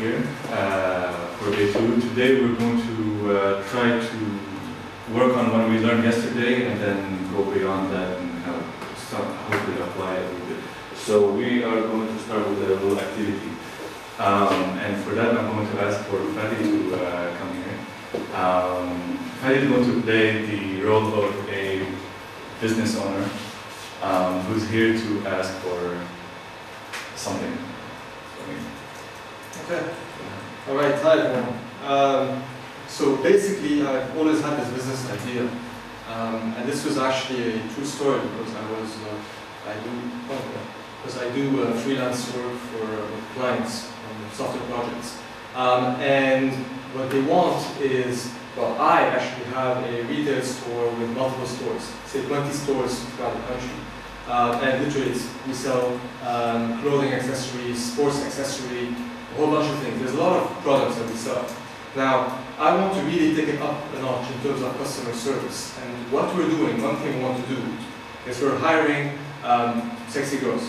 here for day 2. Today we're going to try to work on what we learned yesterday and then go beyond that and hopefully apply it a little bit. So we are going to start with a little activity. And for that I'm going to ask for Fadi to come here. Fadi is going to play the role of a business owner who's here to ask for something. Okay. All right. Hi everyone. So basically, I've always had this business idea, and this was actually a true story because I do freelance work for clients on software projects, and what they want is, well, I actually have a retail store with multiple stores, say 20 stores throughout the country. And literally, we sell clothing accessories, sports accessory, a whole bunch of things. There's a lot of products that we sell. Now, I want to really take it up a notch in terms of customer service. And what we're doing, one thing we want to do, is we're hiring sexy girls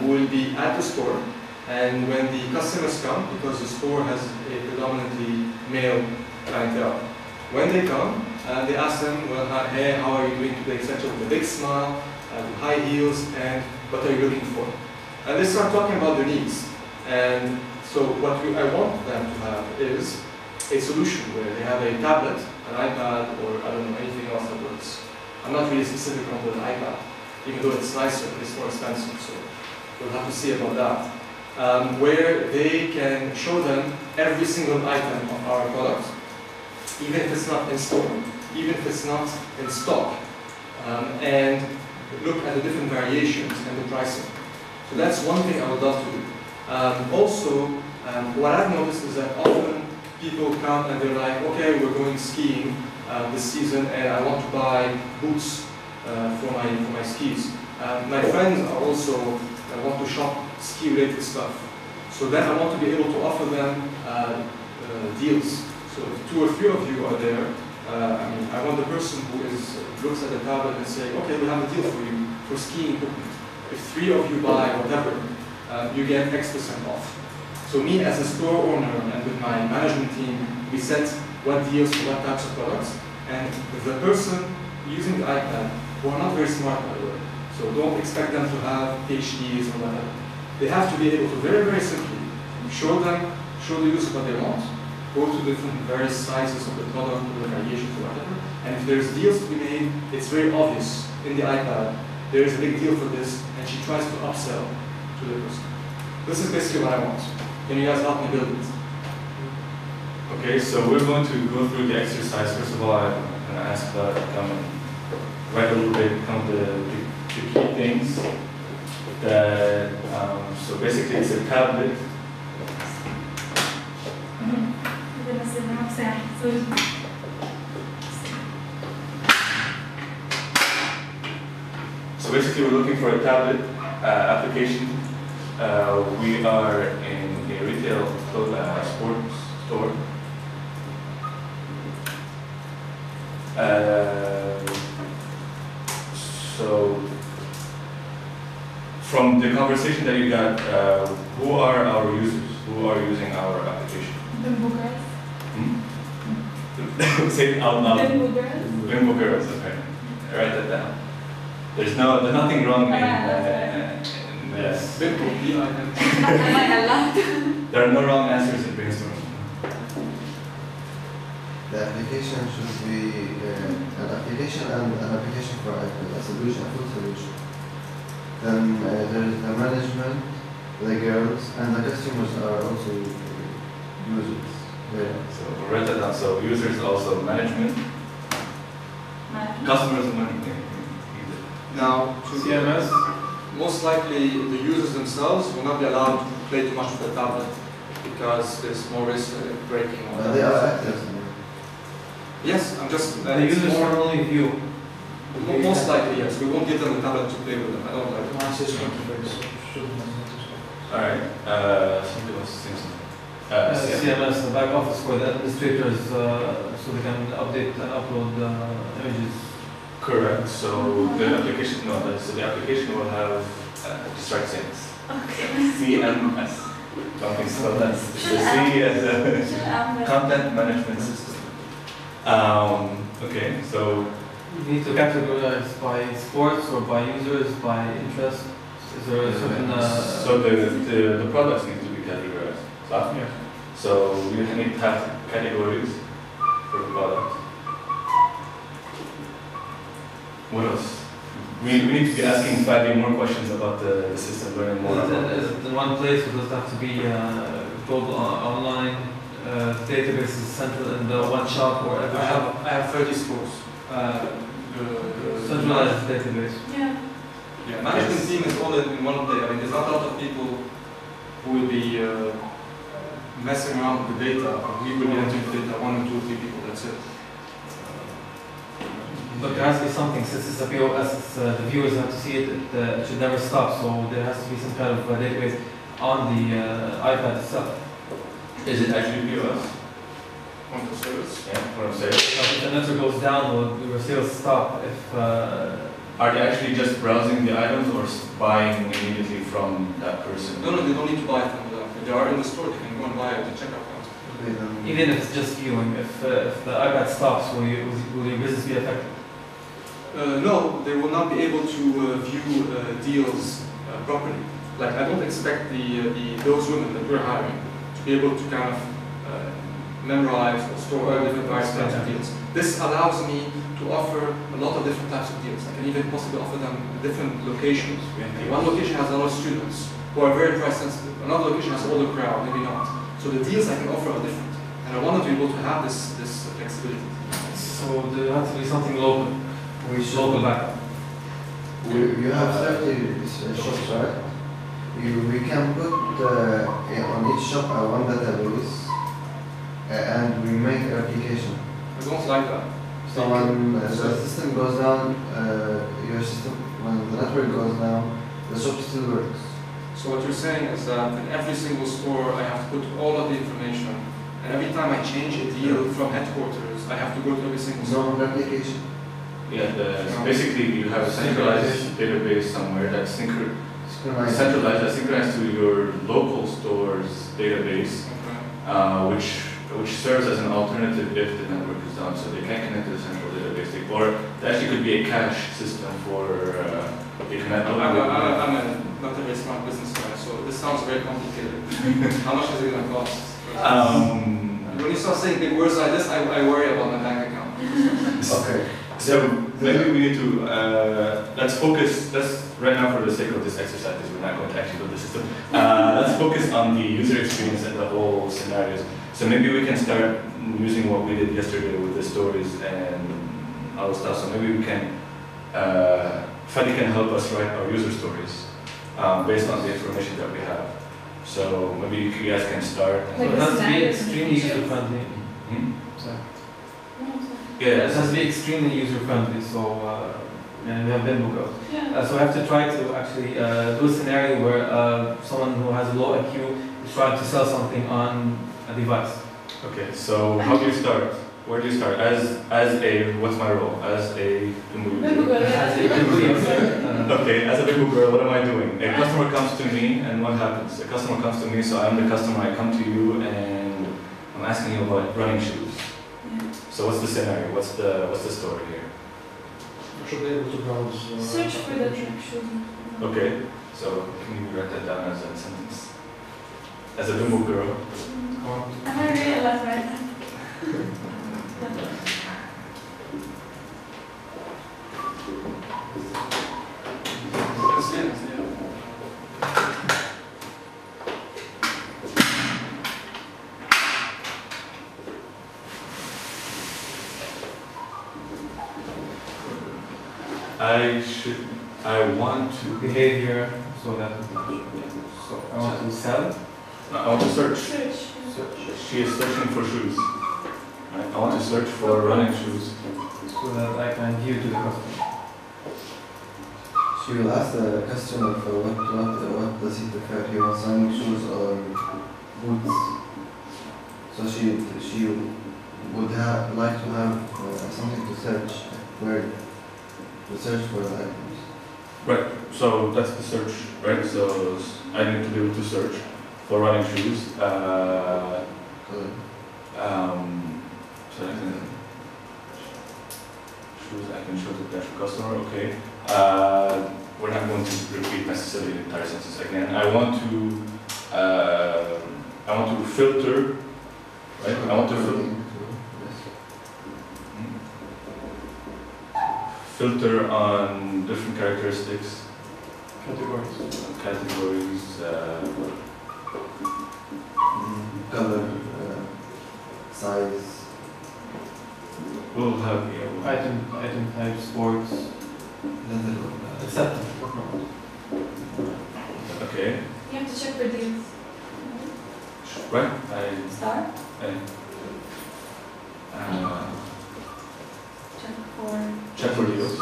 who will be at the store. And when the customers come, because the store has a predominantly male clientele, when they come, they ask them, well, hey, how are you doing today, etc., with a big smile, with high heels, and what are you looking for? And they start talking about their needs. And so what I want them to have is a solution where they have a tablet, an iPad, or I don't know, anything else that works. I'm not really specific on the iPad, even though it's nicer, but it's more expensive, so we'll have to see about that. Where they can show them every single item of our product, even if it's not in store, even if it's not in stock, and look at the different variations and the pricing. So that's one thing I would love to do. Also, what I've noticed is that often people come and they're like, okay, we're going skiing this season and I want to buy boots for my skis. My friends are also want to shop ski-related stuff. So then I want to be able to offer them deals. So if 2 or 3 of you are there, I want the person who looks at the tablet and say, okay, we have a deal for you for skiing equipment. If 3 of you buy whatever, you get X% off. So me as a store owner and with my management team, we set what deals for what types of products. And the person using the iPad, who are not very smart by the way, so don't expect them to have PhDs or whatever. They have to be able to very, very simply show the user what they want, go to different various sizes of the product or the variations or whatever. And if there's deals to be made, it's very obvious in the iPad. There is a big deal for this, and she tries to upsell to the person. This is basically what I want. Can you guys help me build it? Okay, so we're going to go through the exercise. First of all, I'm going to ask Clara to come and write a little bit, the key things. That, so basically, it's a tablet. So basically, we're looking for a tablet application. We are in a retail sports store. So, from the conversation that you got, who are our users? Who are using our application? Bimbo girls. Say it out loud. Bimbo girls. Bimbo girls, okay. Write that down. There's nothing wrong in this. Bimbo, B-I-M. There are no wrong answers in brainstorming. The application should be an application and an application for a solution, a full solution. Then there is the management, the girls, and the customers are also users. Yeah. So we'll write that down. So users also management. Customers and management. Now, to CMS, most likely the users themselves will not be allowed to play too much with the tablet because there's more risk of breaking. They are actors. Yes, I'm just. The users are only view. Most likely, yes. We won't give them the tablet to play with them. I don't like it. Alright, something else seems CMS, the back office for the administrators, so they can update and upload images. correct. So the application, so the application will have just write CMS. Okay. CMS. Don't think so. That's the C as a content management system. Okay, so You need to categorize by sports or by users, by interest. Is there a certain... so the products need to be categorized. Yeah. So you need to have categories for the product. What else? We need to be asking Fadi more questions about the system, learning more about it. Is it in one place, or does it have to be global online? Database is central in the one shop or every shop? I have 30 stores. Centralized database. Yeah. Yeah, management team is all in one day. I mean, there's not a lot of people who will be messing around with the data. We will be entering the data, 1 or 2 or 3 people, that's it. But there has to be something, since it's a POS, the viewers have to see it, it should never stop, so there has to be some kind of database on the iPad itself. Is it actually POS? Point of service. Yeah, what I'm saying. If the network goes down, will your sales stop if... Are they actually just browsing the items or buying immediately from that person? No, they don't need to buy from them. If they are in the store, they can go and buy at the checkout counter. Even if it's just viewing, if the iPad stops, will your business be affected? No, they will not be able to view deals properly. Like, I don't expect those women that we're hiring to be able to kind of memorize or store all different types of deals. This allows me to offer a lot of different types of deals. I can even possibly offer them different locations. One location has a lot of students who are very price sensitive. Another location has an older crowd, maybe not. So the deals I can offer are different. And I wanted to be able to have this flexibility. So there has to be something local. Local backup. You have 30 shops, right? We can put on each shop one database and we make an application. I don't like that. So when the system goes down, your system, when the network goes down, the shop still works. So what you're saying is that in every single store I have to put all of the information, and every time I change a deal from headquarters, I have to go to every single store. No replication. Yeah, so basically you have a centralized database somewhere that's centralized, that's synchronized to your local store's database, which serves as an alternative if the network is down, so they can't connect to the central database. Or there actually could be a cache system for they connect. I'm not a very smart business guy, so this sounds very complicated. How much is it going to cost? When you start saying big words like this, I worry about my bank account. Okay. So maybe we need to, let's focus, right now for the sake of this exercise, because we're not going to actually build the system, let's focus on the user experience and the whole scenarios. So maybe we can start using what we did yesterday with the stories and other stuff. So maybe we can, Fadi can help us write our user stories based on the information that we have. So maybe you guys can start. So it has to be extremely user-friendly. Yeah, it has to be extremely user-friendly, so and we have been girls. So we have to try to actually do a scenario where someone who has a low IQ is trying to sell something on a device. Okay, so how do you start? Where do you start? As a, what's my role? As a okay, as a big girl, what am I doing? A customer comes to me, and what happens? A customer comes to me, so I'm the customer. I come to you, and I'm asking you about running shoes. So what's the scenario? What's the story here? You should be able to browse. Search for the shoes. Okay, so can you write that down as a sentence? As a bimbo girl. Am I really alive right now? I want to behavior, so that so I want to sell. I want to search. Search. She is searching for shoes. Right? I want to search for running shoes. So that I can give to the customer. She will ask the customer for what does he prefer. He wants running shoes or boots. So she would like to have something to search where to search for the items. Right. So that's the search, right? So I need to be able to search for running shoes. So I can shoes I can show to the actual customer. Okay. We're not going to repeat necessarily the entire sentence again. I want to filter. Right. I want to filter on different characteristics. Categories. Color, size. We'll have Item type, sports, acceptance. okay. You have to check for deals. Right. Star. Check for. Check for deals.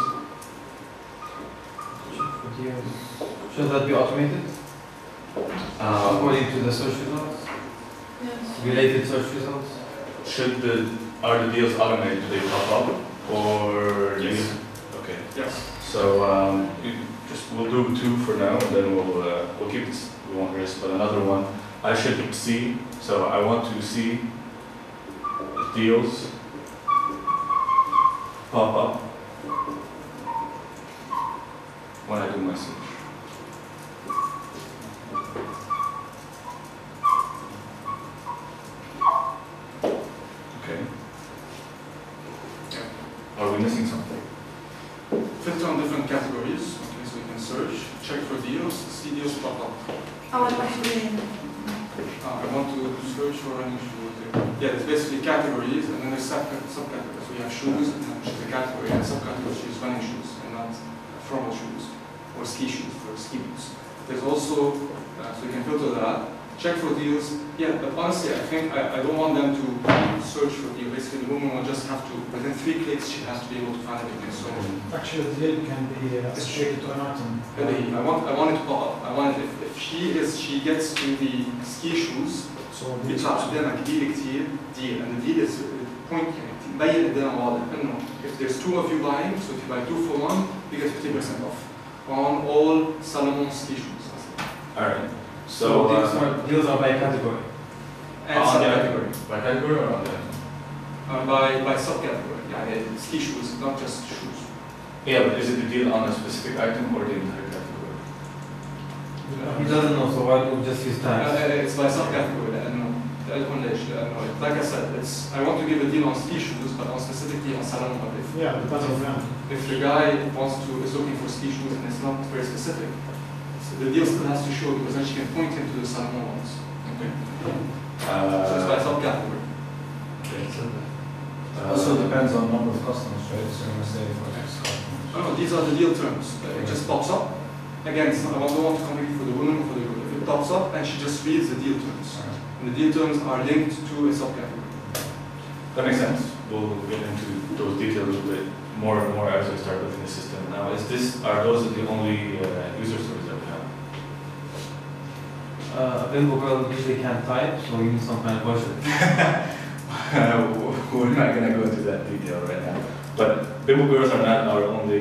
Should that be automated? According to the search results? Yes. Related search results? Are the deals automated? Do they pop up? Or Yes. Okay. Yes. So we'll do 2 for now, and then we'll keep this. We won't risk, but another one I should see. So I want to see deals pop up when I do my search. Okay. Are we missing something? Filter on different categories. Okay, so we can search, check for deals, see deals pop up. I want to actually. I want to search for running shoes. Yeah, it's basically categories, and then there's subcategories. So we have shoes, and then which is a category, and subcategories which is running shoes, and not formal shoes, or ski shoes for ski boots. There's also, so you can filter that, check for deals. Yeah, but honestly, I think I don't want them to search for deals. Basically, the woman will just have to, within 3 clicks, she has to be able to find everything. So Actually, the deal can be associated to an item. really, I want it to pop up. I want it, if she gets to the ski shoes, So بيطلع قدامك ديل كتير deal, and the deal is point يعني مبين قدام واضح انه if there's 2 of you buying, so if you buy 2 for 1, you get 50% off on all Salomon ski shoes. Alright. So deals are by category. And subcategory. By category or on that? By subcategory. Yeah, ski shoes, not just shoes. Yeah, but is it the deal on a specific item or the entire category? He doesn't know, so why don't we just use tags? It's by subcategory. لأنه like I said, I want to give a deal on ski shoes, but on specifically on Salomon. Yeah, depends on them. If the guy is looking for ski shoes and it's not very specific, so the deal still has to show because then she can point him to the Salomon ones. Okay. So it's by subcategory. Okay. Also depends on number of customers, right? So you're going to say for X customers. No, these are the deal terms. It just pops up. Again, I don't want to compete for the woman or for the girl. If it pops up and she just reads the deal terms. And the deal terms are linked to a subcategory. That makes sense. We'll get into those details a little bit more and more as we start looking at the system. Now, are those the only user stories that we have? Bimbo girl usually can't type, so you need some kind of budget. We're not going to go into that detail right now. But Bimbo girls are not our only.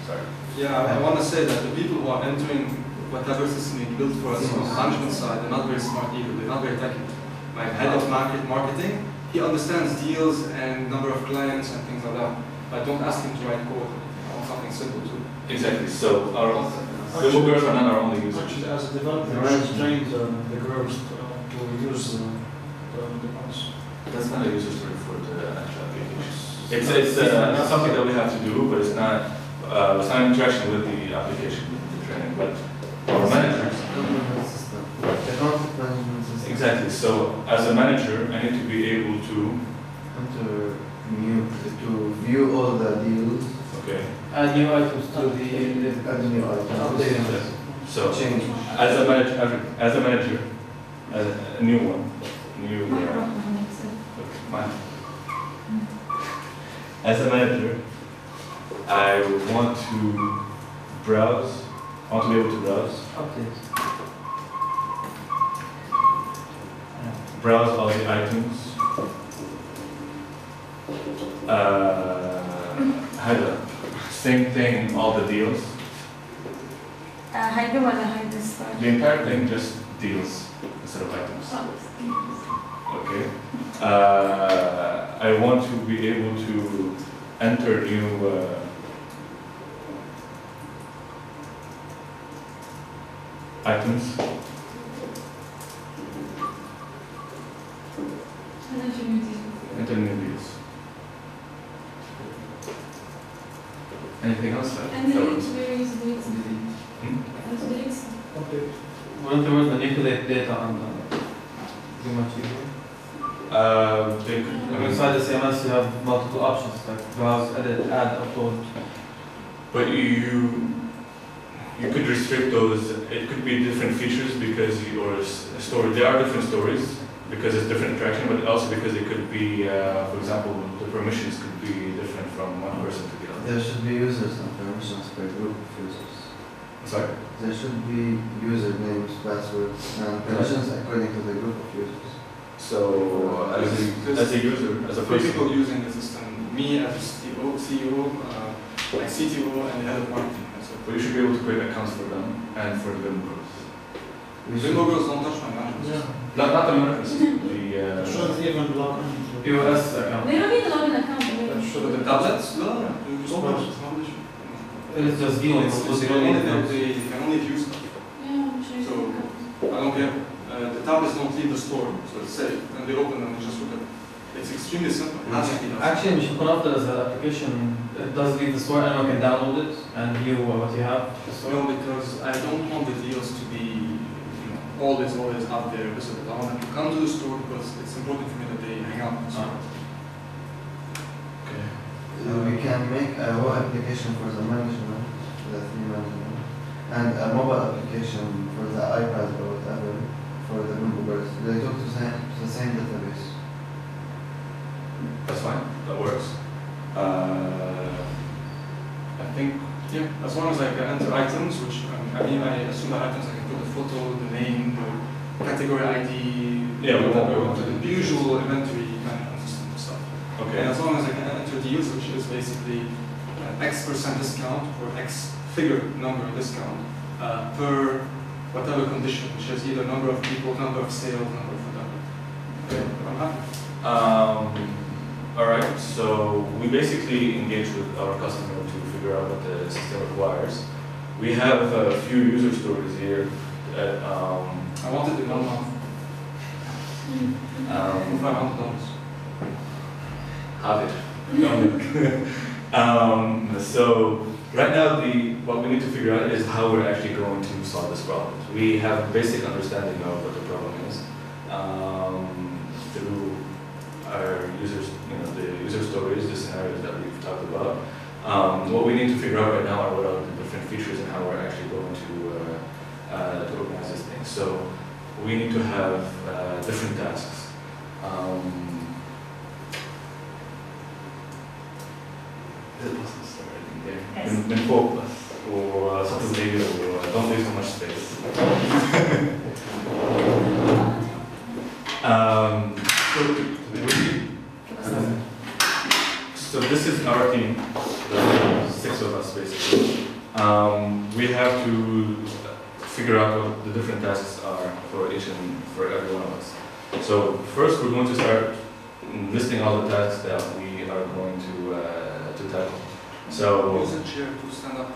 Sorry. Yeah, I want to say that the people who are entering whatever system we built for us on the management side, they're not very smart either. They're not very techy. My head of marketing, he understands deals and number of clients and things like that. But don't ask him to write code. I want something simple too. Exactly. So our Bimbo girls are not our only users. Actually, as a developer, I should train the girls to use the ones. That's not a user story for the actual application. It's something that we have to do, but it's not interaction with the application, the training, but our managers. The content management system. Exactly. So as a manager, I need to be able to view all the deals. okay. Add new items to the Add new items. So Change. as a manager, a new one, mine. As a manager, I want to browse. I want to be able to browse. updates. Browse all the items. Same thing, all the deals. هيدا ولا هيدا ستار؟ The entire thing, just deals. instead of items. Oh, Okay. I want to be able to enter new items. and then you use Enter new deals. Anything else? and then it's very easy to use. Hmm? And to use. Okay. One of the words manipulate data on too much easier. They could, I mean, Inside the CMS you have multiple options like browse, edit, add, upload. but you could restrict those. It could be different features because or story. There are different stories because it's different interaction, but also because it could be, for example, the permissions could be different from one person to the other. There should be users and permissions per group of users. Sorry. There should be usernames, passwords, and permissions according to the group of users. So as a user, as a Three person, people using the system, me as a CEO, like CTO, and the head of marketing. So but you should be able to create accounts for them and for the members. We should, Vimbo girls don't touch my management Yeah. system. Not the members. Should even log in. POS account. They don't need a login account. So the tablets, no, you just open it, it's not an issue. It's just dealing It's with the only only they can only view stuff. Yeah, I'm sure. So- I don't care. The tablets don't leave the store, so it's safe. And they open them and just look at it. It's extremely simple. It has to be done. Actually, we should put up as an application. It does leave the store, anyone can download it and view what you have. No, because I don't want the deals to be, always out there visible. I want them to come to the store because it's important for me that they hang out in the store. Okay. we can make a web application for the management, the theme management, and a mobile application for the iPad or whatever for the members. They talk to the same database. That's fine. That works. I think. Yeah, as long as I can enter items, which I assume that items I can put the photo, the name, the category ID, Yeah, we whatever, want the usual inventory management system stuff. Okay. And as long as I can enter deals, which is basically X% discount or X figure number discount per whatever condition, which is either number of people, number of sales, number of whatever. Okay, I'm happy. All right. So we basically engage with our customer to figure out what the system requires. We have a few user stories here. That, I wanted in 1 month. $500. Have it. So right now, what we need to figure out is how we're actually going to solve this problem. We have a basic understanding of what the problem is through our users, the user stories, the scenarios that we've talked about. What we need to figure out right now are what are the different features and how we're actually going to organize this thing. So we need to have different tasks. Yes. Min focus or something maybe or don't leave so much space. So this is our team, the 6 of us basically. We have to figure out what the different tasks are for each and for every one of us. So first we're going to start listing all the tasks that we are going to tackle. So Use a chair to stand up.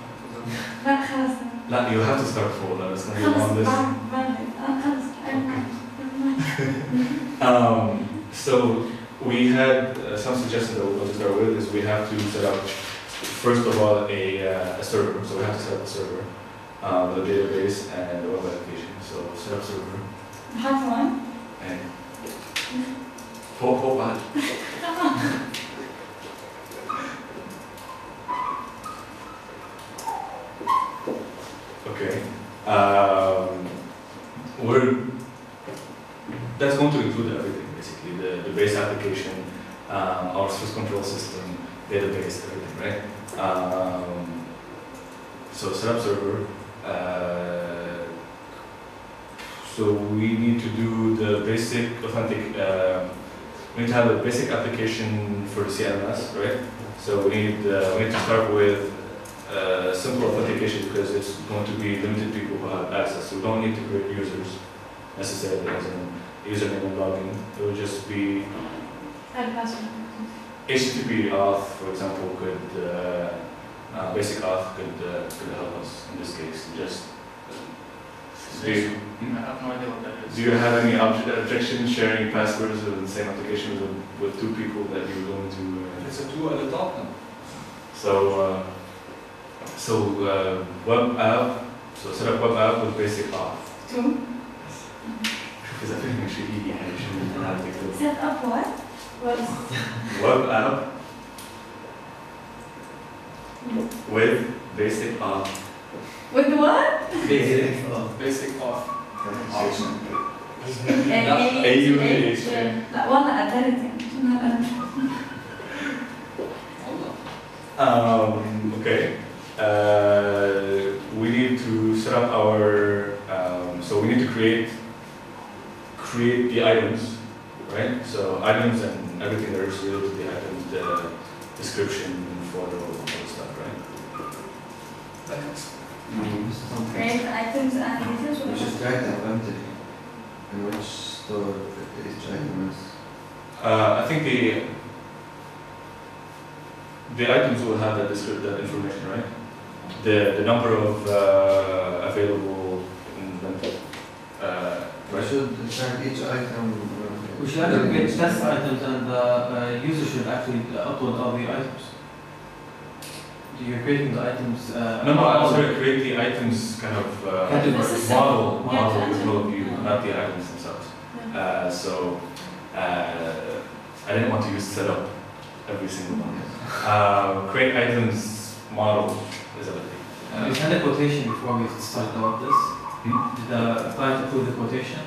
لا خلاص لا, you have to start full, and it's going to be a long list. خلاص So we had some suggestions that we're going to start with is we have to set up, first of all, a server. So we have to set up a server with a database and a web application. So set up server حاطة وين؟ and فوق بعد. Okay. That's going to include everything, basically, the base application, our source control system, database, everything, right? So set up server. So we need to do the basic we need to have a basic application for the CMS, right? So we need to start with simple authentication because it's going to be limited people who have access. So we don't need to create users. necessarily as in username and login. It would just be Add password. HTTP auth, for example, could basic auth could help us in this case. Just do you, I have no idea what that is. do you have any objection sharing passwords with the same application with two people that you're going to? It's a 2 at the top now. So web app. So set up web app with basic auth. Two. Because I think actually I shouldn't have to Set up what? What is web app with basic auth. with what? Basic. Basic auth. AUH. لا والله أدرت يعني. Okay. We need to set up our. So we need to create the items, right? So items and everything that is related to the items, the description, photo, all the stuff, right? Thanks. Create items and details. We should write them empty. In which store each item is. I think the items will have that information, right? The number of available inventory. We should track each item. We should actually create test items, and the user should actually upload all the items. You're creating the items. No, I'm sorry, create the items kind of Category. model control view, not the items themselves. So I didn't want to use setup every single one. Create items model is everything. We sent a quotation before we started all of this. Did the client include the quotation?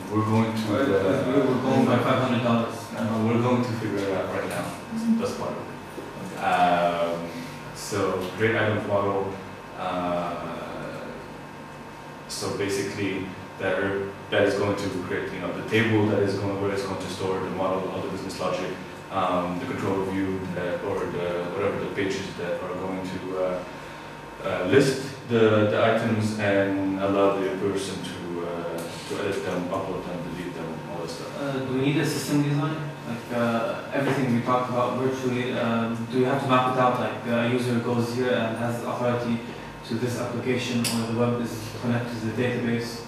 We're going to. We were going by $500. We're going to figure it out right now. That's part of it. So create items model. So basically, that is going to create, the table that is going where it's going to store the model, all the business logic, the control view, or whatever the pages that are going to list the items and allow the person to edit them, upload them, delete them, all that stuff. Do we need a system design? Like everything we talked about virtually, do we have to map it out? Like a user goes here and has authority to this application, or the web is connected to the database.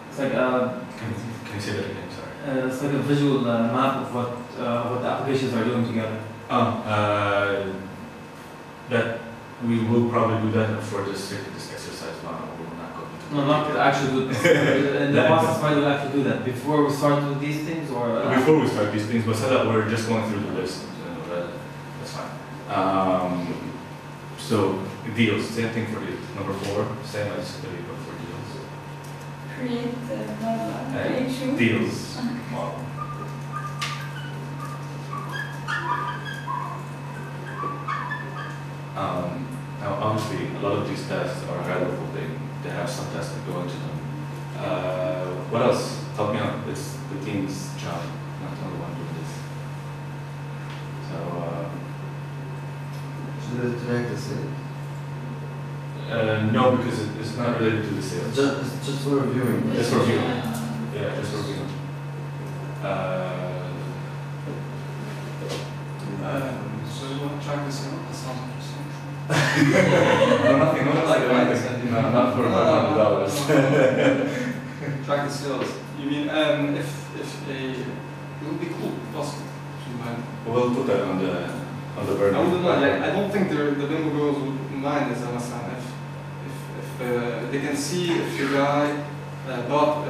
It's like Can you say that again? Sorry. it's like a visual map of what the applications are doing together. That we will probably do that for this exercise. We will not go into. No, not to actually do this. In the process, why do we actually do that? Before we start with these things, or Before we start these things, but so that we're just going through the list. That's fine. So deals, same thing for deals. Number 4, same as the but for deals. Create Deals model. Now, obviously, a lot of these tasks are high level. They have some tasks that go into them. What else? Help me out. It's the team's job, not the only one doing this. So, Should we track the sale? no, because it's not related to the sales. It's just for reviewing. Just for viewing. Yeah, just for viewing. So you want to track this out? That sounds interesting. No, nothing. Not for $500. Track the sales. You mean if it would be cool, possible to mind. We'll put that on the burner. I wouldn't mind. I don't think the Bimbo girls would mind as a Masan if they can see if the guy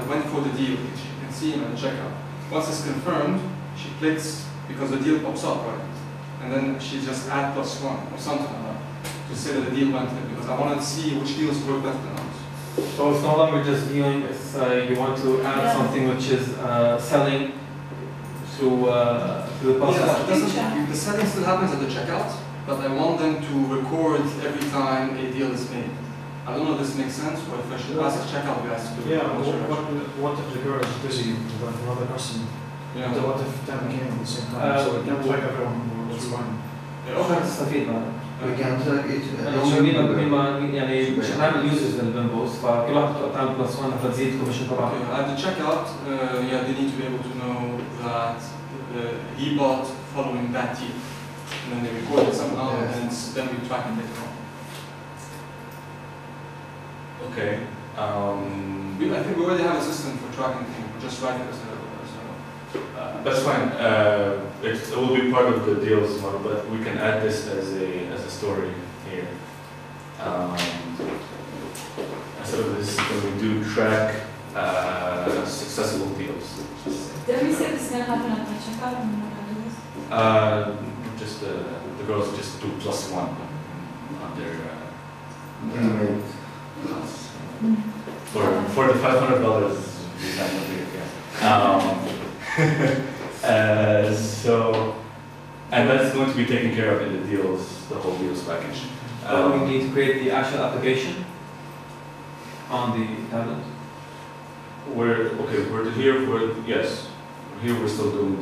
went for the deal. She can see him at the checkout. Once it's confirmed, she clicks because the deal pops up, right? And then she just add +1 or something like that to say that the deal went in, because I want to see which deals work better than others. so it's no longer just viewing. It's you want to add something which is selling through the process. Yeah, the setting still happens at the checkout, but I want them to record every time a deal is made. I don't know if this makes sense, or if I should ask the checkout guys to do it. Yeah, what if the girl is busy with another customer? Yeah. What if 10 came at the same time? So it can check everyone was fine. Yeah, okay. استفيد منها. We can track each يعني مش هنعمل users للبين بوست فكل واحد تعمل بلس 1 فتزيد الكوميشن تبعه. At the checkout, yeah, they need to be able to know that he bought following that year. And then they record it somehow, Yes. and then we track it later on. Okay. I think we already have a system for tracking things. We just write it as a That's fine. It will be part of the deals model, but we can add this as a story here. Instead of this, we do track successful deals. Then we say this is gonna happen at the checkout and what happens? Just the girls just do +1 on their email. for the $500 we have over here. So, and that's going to be taken care of in the deals, the whole deals package. We need to create the actual application on the tablet. We're here. Yes, here we're still doing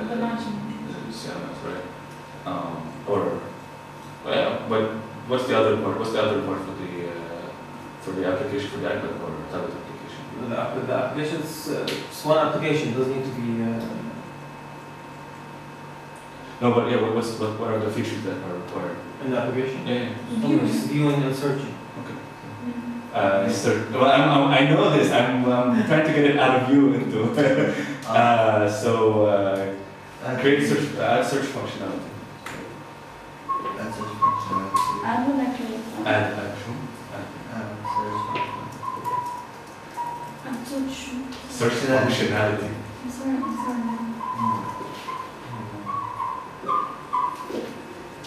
The matching. the CMS, right? But what's the other part? What's the other part for the application for the iPad or tablet application? The application is one application. It doesn't need to be. No, but yeah, what are the features that are required? In the application? Yeah. Just viewing and searching. Well, I know this. I'm trying to get it out of you into. Create search functionality. Add search functionality. I would like to. Add Search. search functionality. I'm sorry.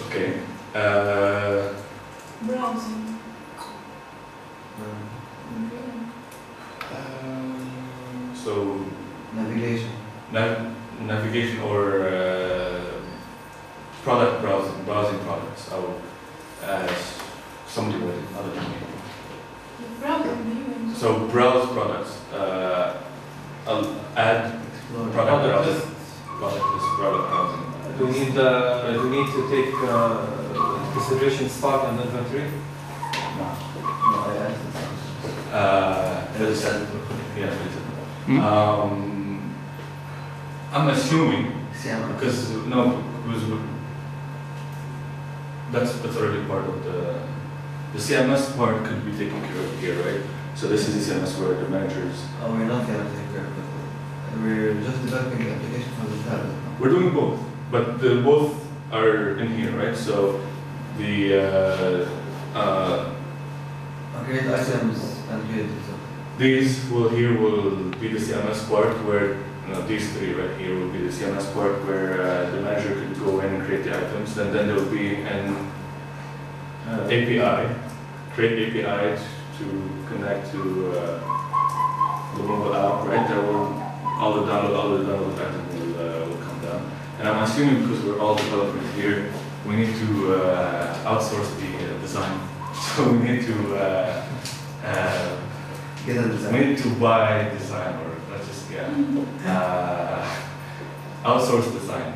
Okay. Browsing. So Navigation. navigation or product browsing products. I will ask somebody with other than me. Browsing. So browse products. I'll add product browsing. Product browsing. Do we need to take consideration stock and inventory? No. No, I asked Yeah. I'm assuming because that's already part of the CMS part could be taken care of here, right? So this is the CMS where the managers. Oh, we're not going to take care of it. We're just developing the application for the tablet. We're doing both, but both are in here, right? So Create items and create it. these will be the CMS part where these three right here will be the CMS part where the manager could go in and create the items, and then there will be an API, create API to connect to the mobile app, right? There will all the download items will come down. And I'm assuming because we're all developers here, we need to outsource the design. So we need to Get a design. we need to buy design, or let's just outsource design.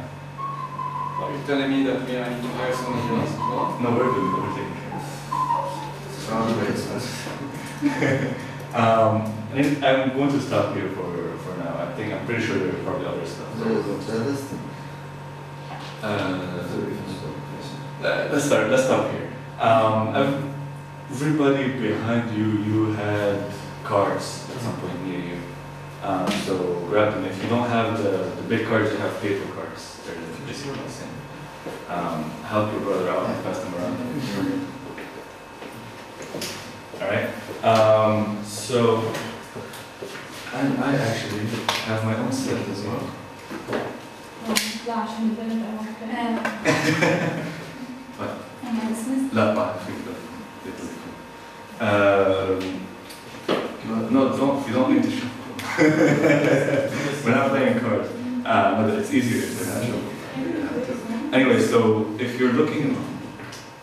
Are you telling me that I need to hire someone else as well? No, we're good. We're taking care. Sounds very expensive. And I'm going to stop here for now. I'm pretty sure there's probably other stuff. Let's stop here. Everybody behind you had cards at some point near you. So grab them. If you don't have the big cards, you have paper cards. They're basically the same. Help your brother out and pass them around. All right. And I actually have my own set as well. What? لا ما في no, you don't need to shuffle. We're not playing cards. But it's easier if they're not shuffled. Anyway, so if you're looking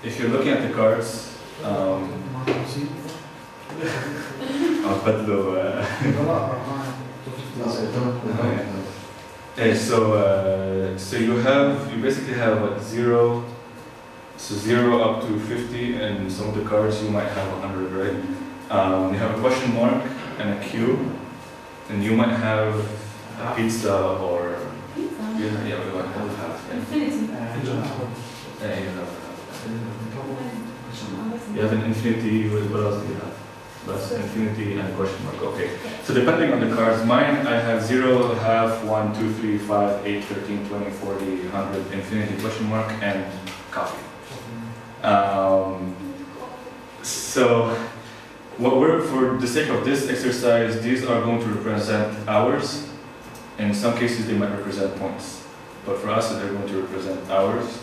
at the cards, so you basically have 0, So 0 up to 50, and some of the cards you might have 100, right? You have a question mark and a Q, and you might have a pizza or Pizza? yeah, we might have half. Yeah. Infinity. Yeah, you have an infinity. What else do you have? That's infinity and question mark. Okay. So depending on the cards, mine I have 0, half, 1, 2, 3, 5, 8, 13, 20, 40, 100, infinity, question mark, and coffee. So what we're, for the sake of this exercise, these are going to represent hours. In some cases, they might represent points, but for us, they're going to represent hours.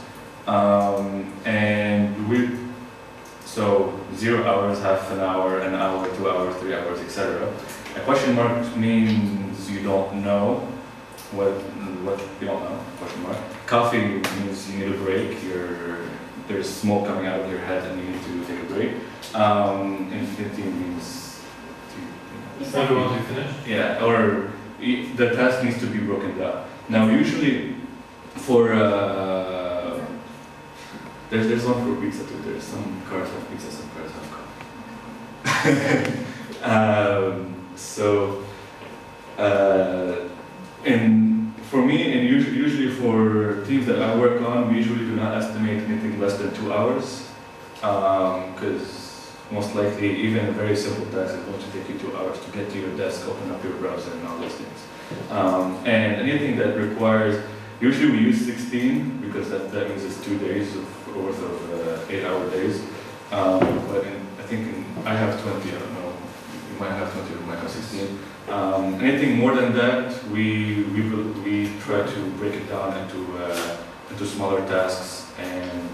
So 0 hours, half an hour, 2 hours, 3 hours, etc. A question mark means you don't know what you don't know. Question mark. Coffee means you need a break. There's smoke coming out of your head and you need to take a break. Infinity means Everyone to finish? yeah, or the task needs to be broken down. Now, usually for there's one for pizza too. There's some cards have pizza, some cards have coffee. For me, and usually for teams that I work on, we usually do not estimate anything less than 2 hours, because most likely even a very simple task is going to take you 2 hours to get to your desk, open up your browser, and all those things. And anything that requires, usually we use 16 because that means it's 2 days worth of 8-hour days. But I have 20. I don't know. You might have 20. You might have 16. Anything more than that, we try to break it down into smaller tasks and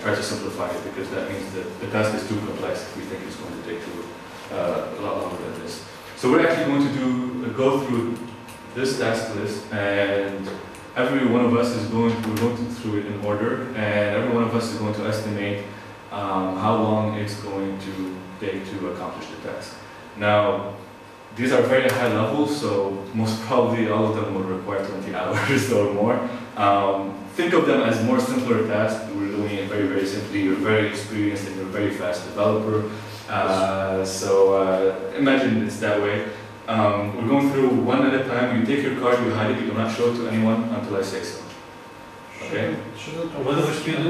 try to simplify it, because that means that the task is too complex if we think it's going to take a lot longer than this. So we're actually going to go through this task list, and every one of us is going through it in order, and every one of us is going to estimate how long it's going to take to accomplish the task. Now, these are very high levels, so most probably all of them will require 20 hours or more. Think of them as more simpler tasks. We're doing it very, very simply. You're very experienced and you're a very fast developer. Imagine it's that way. We're going through one at a time. You take your card, you hide it, you do not show it to anyone until I say so. Okay? What does the Q do?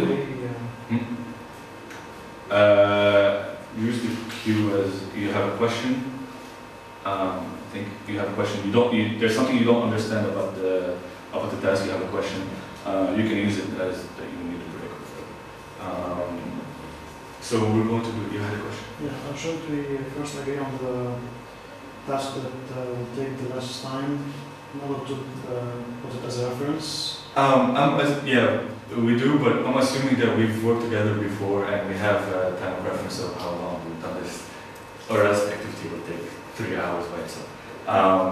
Use the Q as you have a question. I think you have a question. There's something you don't understand about the task. You have a question. You can use it as that you need a break. So we're going to do. You had a question. Yeah, should we first agree on the task that will take the less time in order to put it as a reference? Yeah, we do, but I'm assuming that we've worked together before and we have a time reference of how long we've done this, or else the activity will take 3 hours by itself.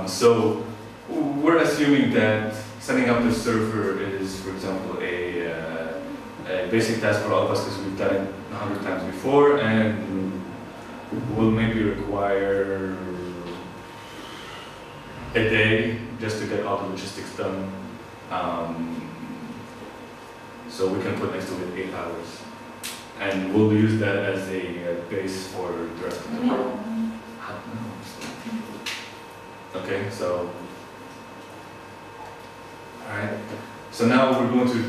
So we're assuming that setting up the server is, for example, a basic task for all of us, because we've done it 100 times before, and will maybe require a day just to get all the logistics done. So we can put next to it 8 hours. And we'll use that as a base for the rest of the day. Okay, so, alright. So now we're going to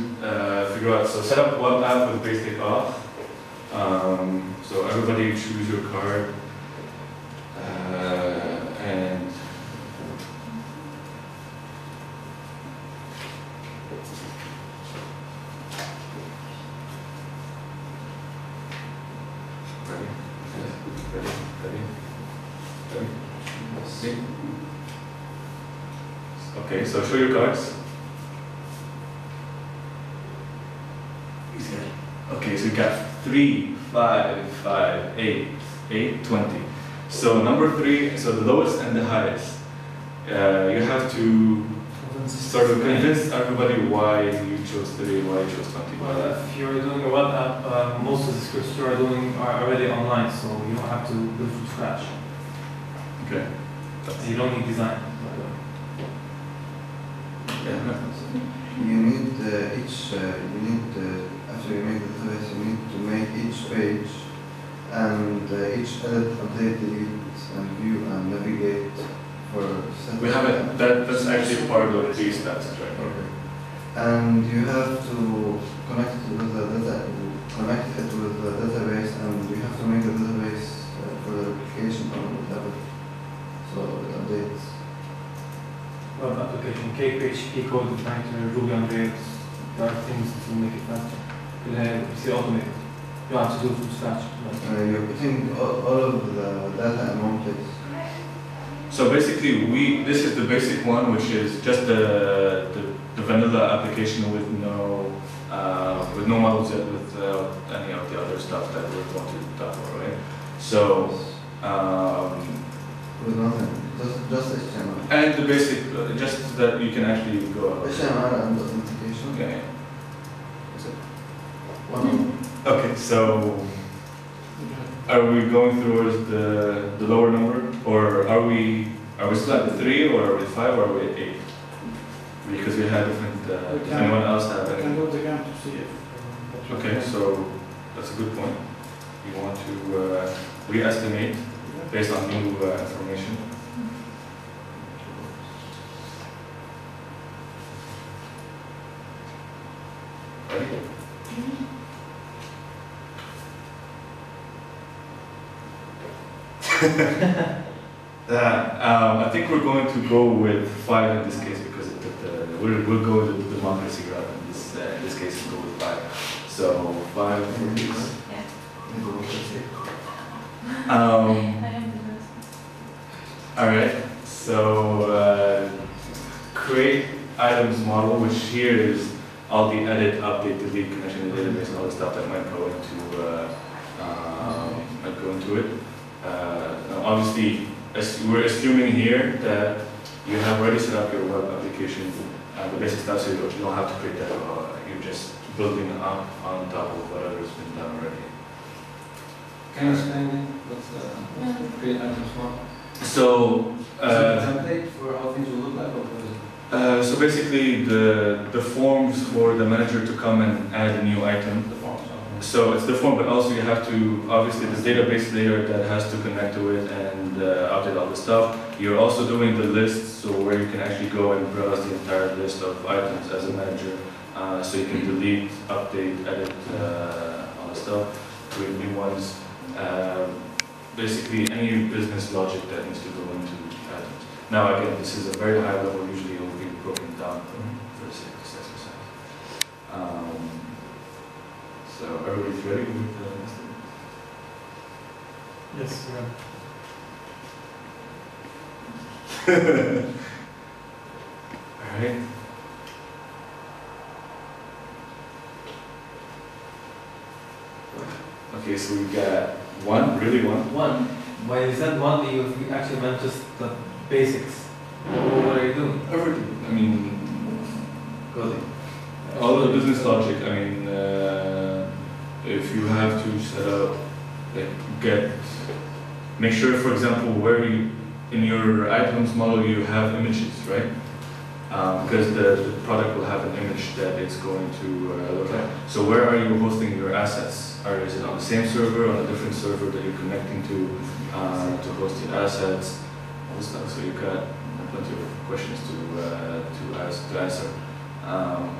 figure out, so set up one app with basic off. So everybody choose your card. And Ready? Okay, so show your cards. Okay, so you got 3, 5, 5, 8, 8, 20. So number 3, so the lowest and the highest. You have to sort of convince everybody why you chose 3, why you chose 20. Well, if you're doing a web app, most of the scripts you are doing are already online, so you don't have to build from scratch. Okay. You don't need design. Yeah. You need after you make the database, you need to make each page and each edit, update, delete, and view and navigate for set. We haven't, that's actually part of these tasks right here. Okay. And you have to connect it with the database, and you have to make the database for the replication or whatever, so it updates. Web application, KPHP code, trying to Ruby on Rails, there are things to make it faster. You can see automated. You have to do it from scratch. You're putting all of the data in one place. So basically, this is the basic one, which is just the vanilla application with no models yet, without any of the other stuff that we're going to talk about, right? So, With nothing, just HTML. and the basic, just that you can actually go. HTML and authentication. Okay. Is it? One. Okay, so are we going towards the lower number, or are we still at the 3, or are we at 5, or are we at 8? Because we had different. Does anyone else have I can any? do it again to see if. Okay, so that's a good point. You want to re-estimate based on new information. Ready? I think we're going to go with 5 in this case because we'll go with the democracy route in this case and go with 5. So 5 for these. I am the person. All right. So create items model, which here is all the edit, update, delete, connection to the database, all the stuff that might go into it. Now obviously, we're assuming here that you have already set up your web application, the basic stuff, so you don't have to create that. You're just building up on top of whatever's been done already. Can you explain what's the create items model? So, Is it a template for how things will look like, or what is it? so basically, the forms for the manager to come and add a new item. The forms. So it's the form, but also you have to, obviously, this database layer that has to connect to it and update all the stuff. You're also doing the list, so where you can actually go and browse the entire list of items as a manager. So you can delete, update, edit, all the stuff, create new ones. Basically, any business logic that needs to go into items. Now, again, this is a very high level. Usually, it will be broken down for the sake of this exercise. So, everybody's ready with the Yes, All right. Okay, so we got 1, really 1. One. Why is that one that you actually meant just the basics? What are you doing? Everything. I mean, Coding. all the business logic. I mean, if you have to set up, like, make sure, for example, where you, in your items model, you have images, right? Because the product will have an image that it's going to look like. So where are you hosting your assets? Or is it on the same server, or on a different server that you're connecting to host your assets, all this stuff. So you've got plenty of questions to answer.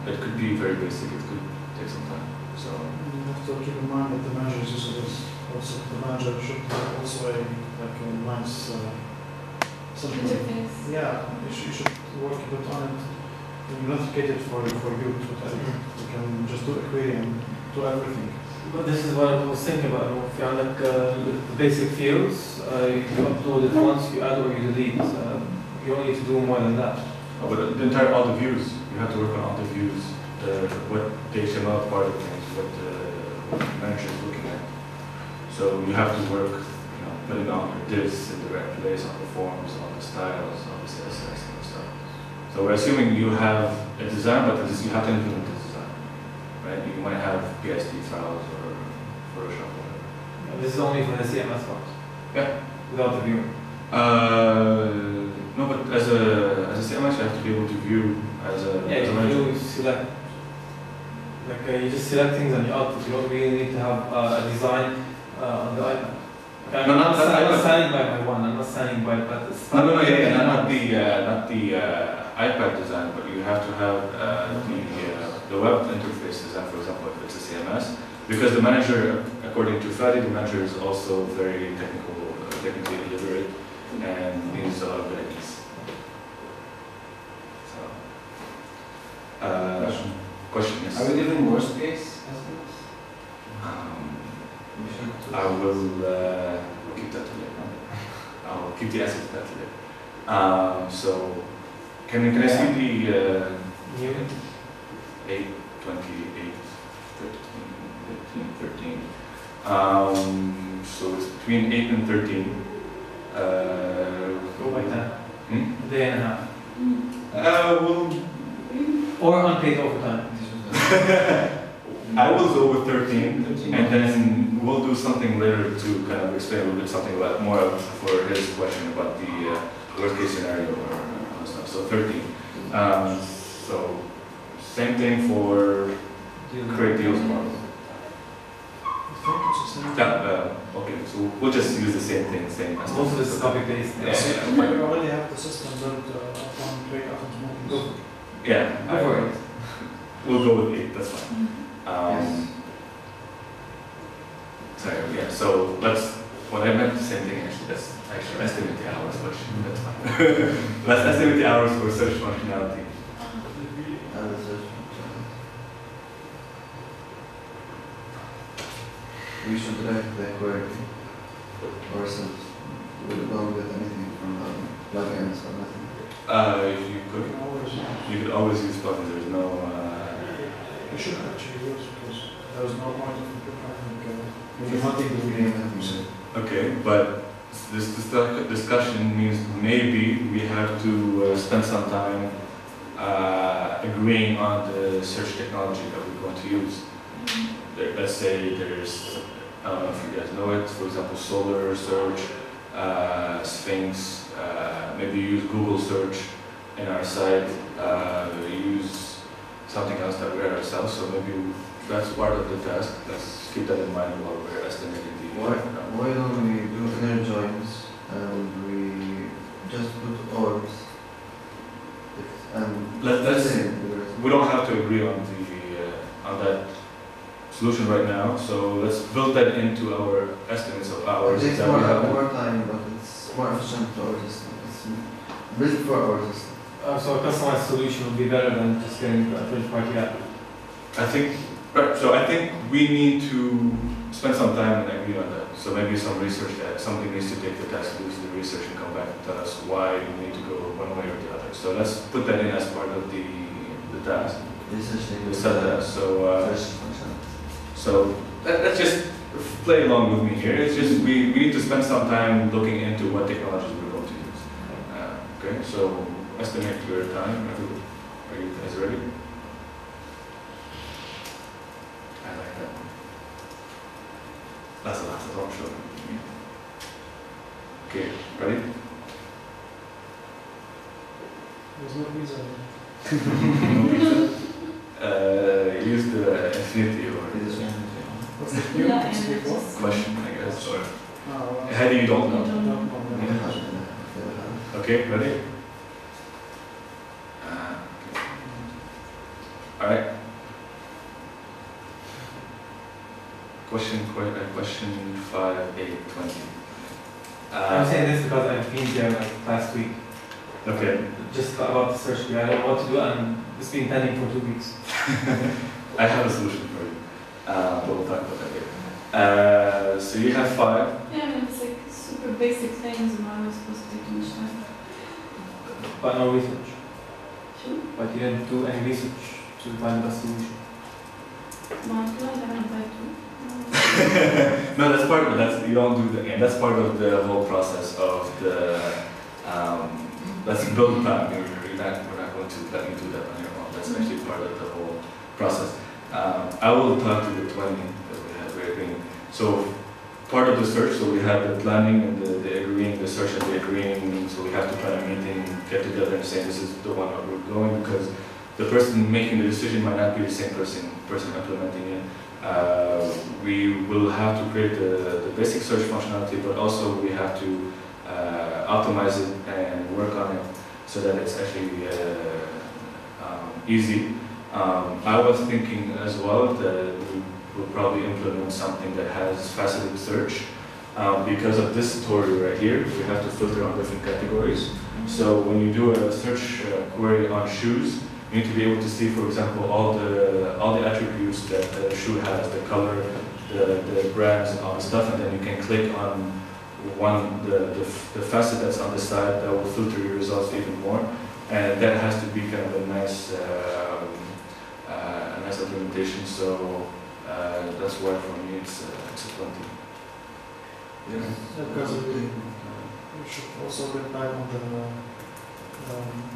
It could be very basic. It could take some time. So you have to keep in mind that the manager is using this. Also, the manager should have also a nice something. Interface. Yeah, you should work a bit on it. You authenticate it for you to edit. You can just do a query and do everything. But this is what I was thinking about. If you have like the basic fields, you upload it once, you add or you delete. You don't need to do more than that. but all the views, you have to work on all the views, what the HTML part of things, what the manager is looking at. So you have to work, putting all your divs in the right place, all the forms, all the styles, all the CSS and stuff. So we're assuming you have a design, but you have to implement the design, right? You might have PSD files or Photoshop or whatever. This is only for the CMS part. Yeah. Without the viewer. No, but as a CMS, you have to be able to view as a Yeah, manager. you select. Like you just select things and you output. You don't really need to have a design on the iPad. Like, I'm not standing by my one. I'm not standing by but No, yeah, not the iPad design, but you have to have the web interface design, for example, if it's a CMS, because the manager, according to Fadi, the manager is also very technically illiterate and needs a lot of guidance. So, question, yes. Are we giving worst case estimates? I will keep that to later. I'll keep the answer to that later. So, can I see the 8, 28, 13. So it's between 8 and 13. Go by 10. A day and a half. Or unpaid overtime. I will go with 13, and then we'll do something later to kind of explain a little bit something about more for his question about the worst case scenario or stuff. So 13. So same thing for create deals model. Okay, so we'll just use the same thing, same. Most of this is copy paste. We already have the system built upon create atoms. Yeah, Go for it. We'll go with 8. That's fine. Yes. Sorry, yeah. So what I meant the same thing actually. That's actually estimate the hours, but that's fine. Let's estimate the hours for search functionality. And the search functionality. We should write the query ourselves. We don't get anything from the plugins or nothing. You could always use plugins. There's no. You should actually use because there's no point of hunting the video. Okay, but this discussion means maybe we have to spend some time agreeing on the search technology that we're going to use. Let's say there's, I don't know if you guys know it, for example, Solar Search, Sphinx, maybe use Google Search in our site, use something else that we write ourselves, so maybe that's part of the task. Let's keep that in mind while we're estimating the. Why don't we do inner joins and we just put orbs? And we don't have to agree on that solution right now, so let's build that into our estimates of hours. It takes more time, but it's more efficient to our system. It's built for our system. So a customized solution would be better than just getting a third-party app. I think we need to spend some time and agree on that. So maybe some research that somebody needs to take the task, do the research, and come back and tell us why we need to go one way or the other. So let's put that in as part of the task. Researching. So let's just play along with me here. It's just we need to spend some time looking into what technologies we're going to use. Okay, so estimate your time. Are you guys ready? I like that one. That's a lot of option. Okay, ready? There's no pizza. Use the infinity or What's the question, I guess. Or Oh, how do you don't know? well, Okay, ready? All right. Question 5, 8, 20. I'm saying this because I've been there like last week. Okay. Just about the search. I don't know what to do, and it's been pending for 2 weeks. I have a solution for you, but we'll talk about that later. So you have 5. Yeah, I mean, it's like super basic things, and why am I supposed to take too much time? But no research. Sure. But you didn't do any research to find the solution. Well, I feel like I haven't tried to. No, that's part of it. You don't do that again. That's part of the whole process of the. Let's build a plan. We're not going to let you do that on your own. That's actually part of the whole process. I will talk to the 20 that we're agreeing. So part of the search, so we have the planning and the agreeing, the search and the agreeing. So we have to plan a meeting, get together and say this is the one that we're going, because the person making the decision might not be the same person implementing it. We will have to create the basic search functionality, but also we have to optimize it and work on it so that it's actually easy. I was thinking as well that we will probably implement something that has faceted search. Because of this story right here, we have to filter on different categories. So when you do a search query on shoes, you need to be able to see, for example, all the attributes that the shoe has, the color, the brands, and all the stuff, and then you can click on the facet that's on the side that will filter your results even more. And that has to be kind of a nice implementation. So that's why for me it's a 20. Yeah, because we should also get back on the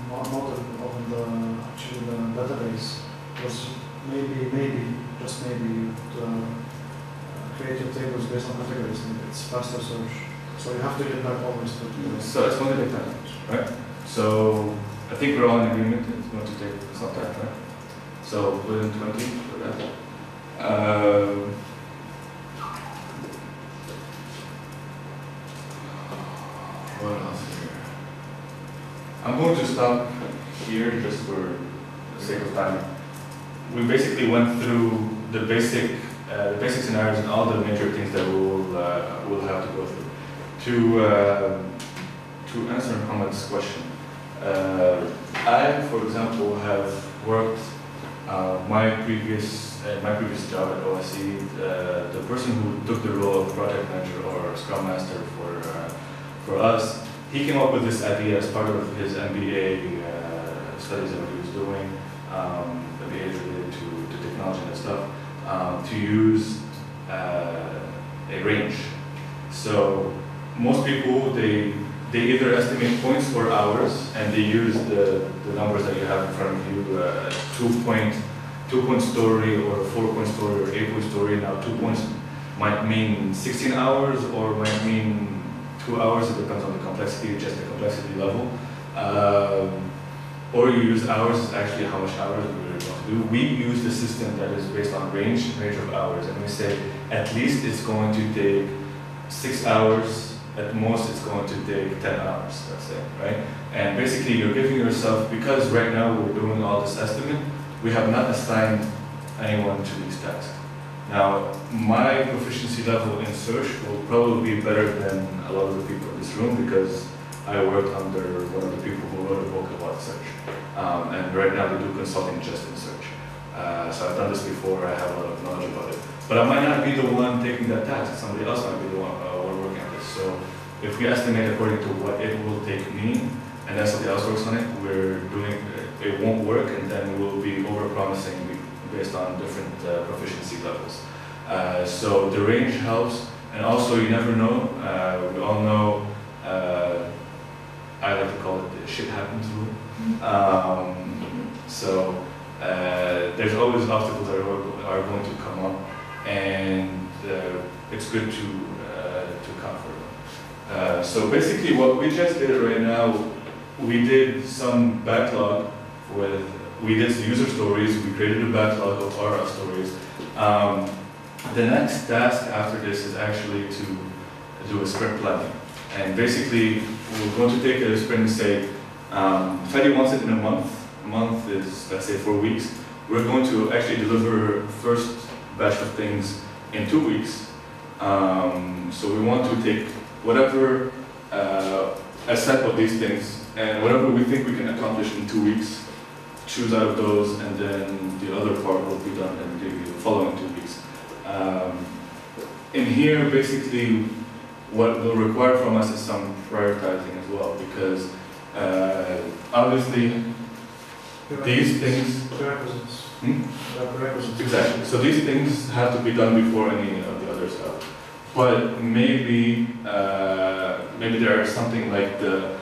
model of the actually the database. Because maybe just maybe to create your tables based on categories, maybe it's faster search. So you have to get back always to the So it's going to take time, right? So I think we're all in agreement. It's going to take some time, right? So within 20 for that. What else here? I'm going to stop here just for the sake of time. We basically went through the basic scenarios and all the major things that we'll have to go through. To answer Muhammad's question, I, for example, have worked my previous job at OSC. The person who took the role of project manager or Scrum Master for us, he came up with this idea as part of his MBA studies that he was doing, MBA related to technology and stuff, to use a range. So most people, they either estimate points or hours, and they use the numbers that you have in front of you, 2-point story or a 4-point story or 8-point story. Now 2 points might mean 16 hours or might mean 2 hours. It depends on the complexity, just the complexity level. Or you use hours is actually how much hours we're going to do. We use the system that is based on range of hours, and we say at least it's going to take 6 hours. At most, it's going to take 10 hours, let's say, right? And basically, you're giving yourself, because right now we're doing all this estimate, we have not assigned anyone to these tasks. Now, my proficiency level in search will probably be better than a lot of the people in this room because I worked under one of the people who wrote a book about search. And right now, they do consulting just in search. So I've done this before, I have a lot of knowledge about it. But I might not be the one taking that task, somebody else might be the one working on this. So if we estimate according to what it will take me, and then somebody else works on it, it won't work, and then we'll be over-promising based on different proficiency levels. So the range helps, and also you never know. We all know, I like to call it the shit happens rule. So there's always obstacles that are going to come up, and it's good to account for them. So basically what we just did right now, we did some backlog we did user stories, we created a backlog of our stories. The next task after this is actually to do a sprint planning. And basically, we're going to take a sprint and say, Freddy wants it in a month. A month is, let's say, 4 weeks. We're going to actually deliver first batch of things in 2 weeks. So we want to take whatever, a set of these things, and whatever we think we can accomplish in 2 weeks, choose out of those, and then the other part will be done in the following 2 weeks. In here, basically, what will require from us is some prioritizing as well, because obviously these things. Prerequisites. Prerequisites. Exactly. So these things have to be done before any of the other stuff. But maybe there is something like the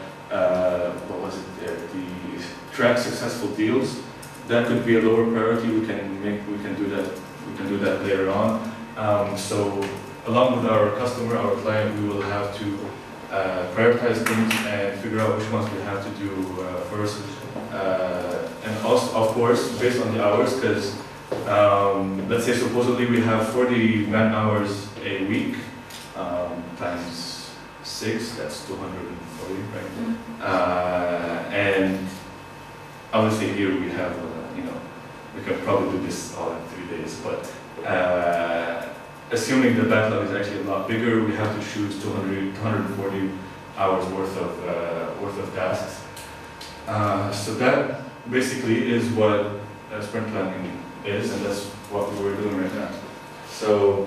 what was it? The track successful deals. That could be a lower priority. We can do that. We can do that later on. So along with our customer, our client, we will have to prioritize things and figure out which ones we have to do first. And also, of course, based on the hours, because let's say supposedly we have 40 man hours a week, times 6, that's 240, right? And obviously here we have, we could probably do this all in 3 days, but assuming the backlog is actually a lot bigger, we have to choose 240 hours worth of tasks. So that basically is what sprint planning is, and that's what we were doing right now. So,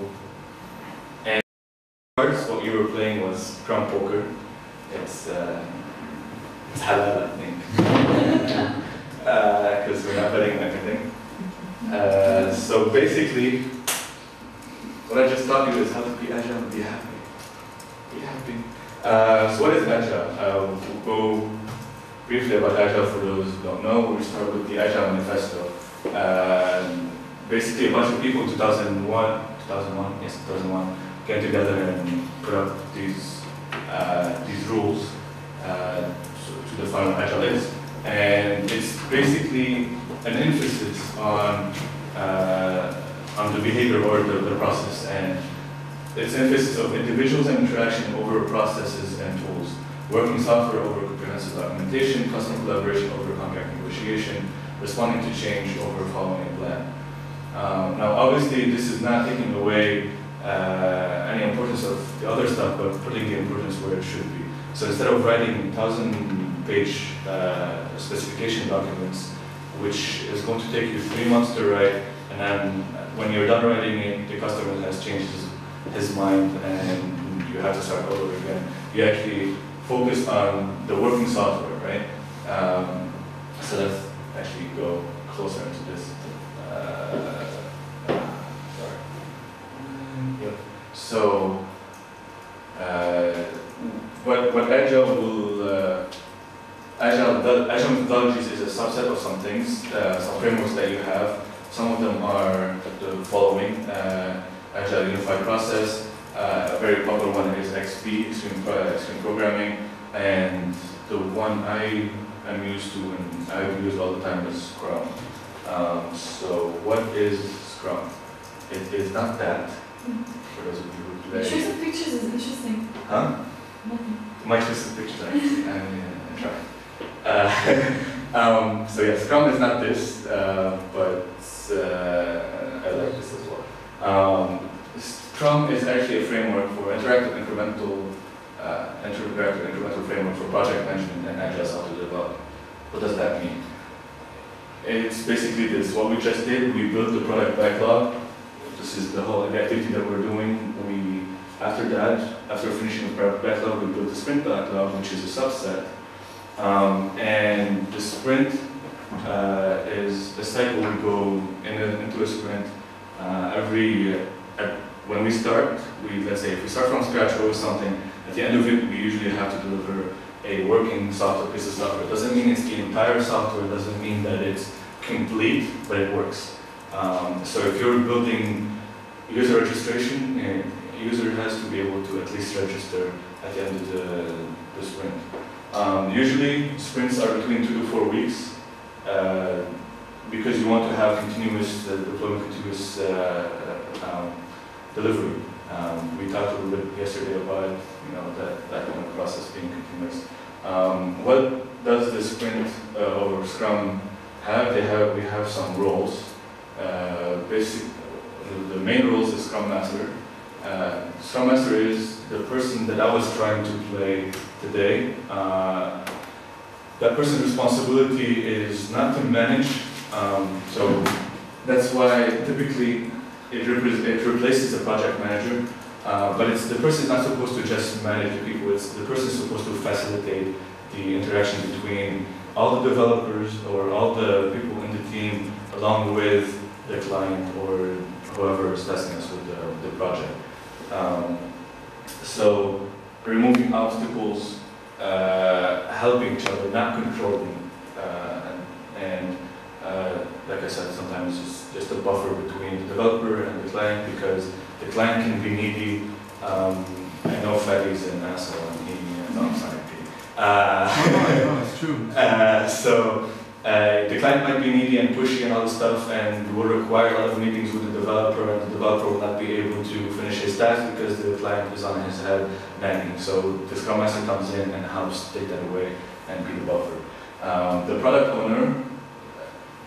and what you were playing was Scrum Poker. It's halal, I think, because we're not betting on anything. So basically, what I just taught you is how to be agile and be happy. Be happy. So what is agile? We'll go briefly about agile for those who don't know. We start with the Agile Manifesto. Basically, a bunch of people in 2001 came together and put up these rules to define what agile is, and it's basically an emphasis on the behavior or the process, and it's emphasis of individuals and interaction over processes and tools, working software over comprehensive documentation, custom collaboration over contract negotiation, responding to change over following a plan. Now, obviously, this is not taking away any importance of the other stuff, but putting the importance where it should be. So instead of writing 1,000-page specification documents, which is going to take you 3 months to write, and then when you're done writing it, the customer has changed his mind and you have to start all over again. You actually focus on the working software, right? So let's actually go closer into this. Sorry. Yep. So, what Agile will Agile methodologies is a subset of some things, some frameworks that you have. Some of them are the following: Agile Unified Process. A very popular one is XP, Extreme Programming, and the one I am used to and I've used all the time is Scrum. So what is Scrum? It is not that, for those of you who play. The choice of pictures is interesting. Huh? Nothing. My choice of pictures, actually. I try. So yeah, Scrum is not this, but I like this as well. Scrum is actually a framework for interactive incremental framework for project management and agile software development. What does that mean? It's basically this. What we just did, we built the product backlog. This is the whole activity that we're doing. After finishing the product backlog, we built the sprint backlog, which is a subset. And the sprint is a cycle we go into a sprint when we start. Let's say if we start from scratch with something, at the end of it, we usually have to deliver a working software piece of software. It doesn't mean it's the entire software, it doesn't mean that it's complete, but it works. So if you're building user registration, a user has to be able to at least register at the end of the sprint. Usually, sprints are between 2 to 4 weeks because you want to have continuous deployment, continuous delivery. We talked a little bit yesterday about that kind of process being continuous. What does the sprint over Scrum have? We have some roles. The main roles is Scrum Master. Scrum Master is the person that I was trying to play today. That person's responsibility is not to manage, so that's why typically it replaces the project manager, but the person is not supposed to just manage the people, the person is supposed to facilitate the interaction between all the developers or all the people in the team along with the client or whoever is tasking us with the project. So removing obstacles, helping each other, not controlling, and like I said, sometimes it's just a buffer between the developer and the client because the client can be needy. I know Fadi's an asshole and he No, I'm sorry. No, it's true. So the client might be needy and pushy and all this stuff, and will require a lot of meetings with the developer, and the developer will not be able to finish his task because the client is on his head nagging. So the Scrum Master comes in and helps take that away and be the buffer. The product owner,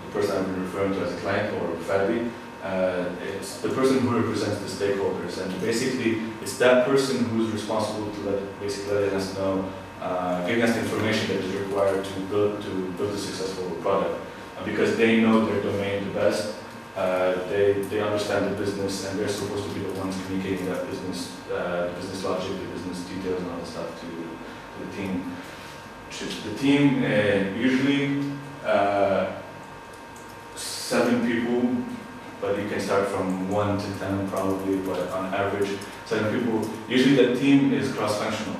the person I've been referring to as a client or family, it's the person who represents the stakeholders, and basically it's that person who's responsible to letting us know, giving us the information that is required to build a successful product. Because they know their domain the best, they understand the business, and they're supposed to be the ones communicating that business, the business logic, the business details, and all that stuff to the team. The team usually 7 people, but you can start from 1 to 10 probably, but on average 7 people. Usually the team is cross-functional.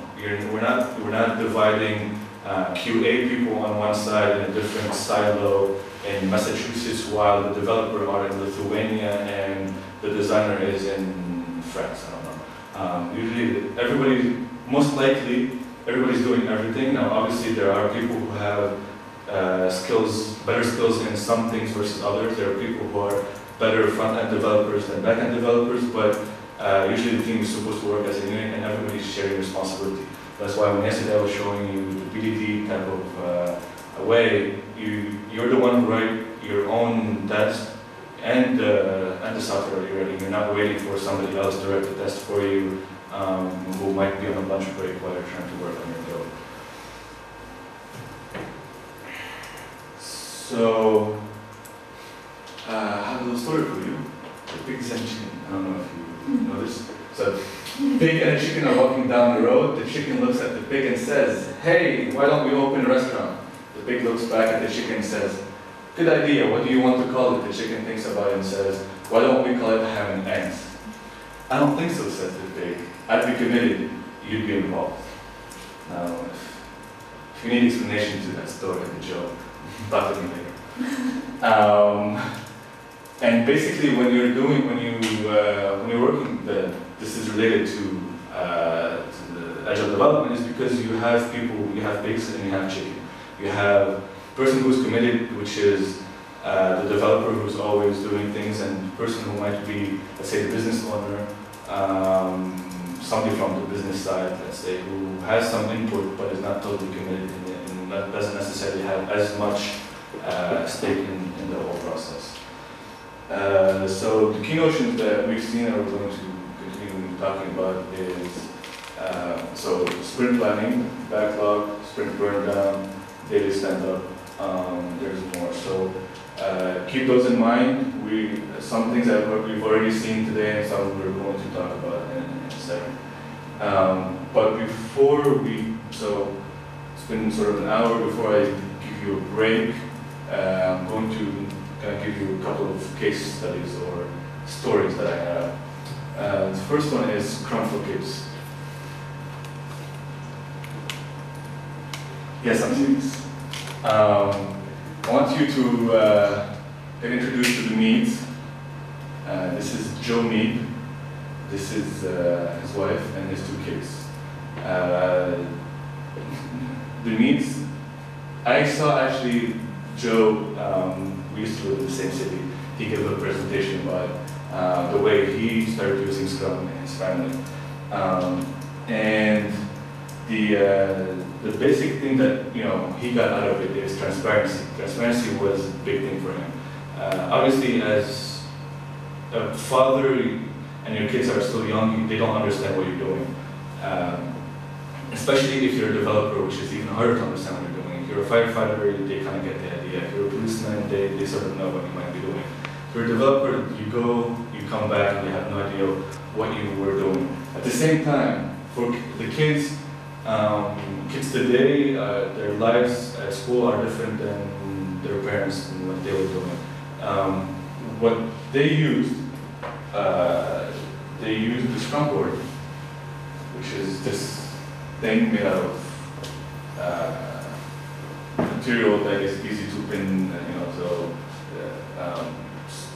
We're not dividing QA people on one side in a different silo in Massachusetts while the developer are in Lithuania and the designer is in France. I don't know. Usually most likely everybody's doing everything. Now obviously there are people who have better skills in some things versus others. There are people who are better front-end developers than back-end developers, but usually the team is supposed to work as a unit and everybody's sharing responsibility. That's why when yesterday I was showing you the BDD type of way, you're the one who write your own test and the software that you're writing. You're not waiting for somebody else to write the test for you, who might be on a lunch break while you're trying to work on your code. So, I have a little story for you. The pigs and chicken. I don't know if you know this. So, pig and a chicken are walking down the road. The chicken looks at the pig and says, "Hey, why don't we open a restaurant?" The pig looks back at the chicken and says, "Good idea. What do you want to call it?" The chicken thinks about it and says, "Why don't we call it ham and eggs?" "I don't think so," says the pig. "I'd be committed. You'd be involved." Now, if you need explanation to that story, the joke, talk to me later. And basically, when you're working, this is related to the agile development, is because you have pigs and you have chicken. You have the person who's committed, which is the developer who's always doing things, and the person who might be, let's say, the business owner, somebody from the business side, let's say, who has some input but is not totally committed and doesn't necessarily have as much stake in the whole process. So the key notions that we've seen and we're going to continue talking about is so sprint planning, backlog, sprint burn down, daily stand-up, there's more. So keep those in mind. Some things that we've already seen today and some we're going to talk about in a second. But before so it's been sort of an hour before I give you a break. I'm going to give you a couple of case studies or stories that I have. The first one is Scrum for Kids. Yes, I'm serious. I want you to get introduced to the Meads. This is Joe Mead. This is his wife and his 2 kids. The Meads, I saw actually Joe, we used to live in the same city. He gave a presentation about the way he started using Scrum in his family. And the basic thing that he got out of it is transparency. Transparency was a big thing for him. Obviously, as a father and your kids are still young, they don't understand what you're doing. Especially if you're a developer, which is even harder to understand what you're doing. If you're a firefighter, they kind of get the idea. If you're a policeman, they sort of know what you might be doing. If you're a developer, you go, you come back, and you have no idea what you were doing. At the same time, for the kids, kids today, their lives at school are different than their parents and what they were doing. What they used the Scrum board, which is this thing made out of material that is easy to pin, so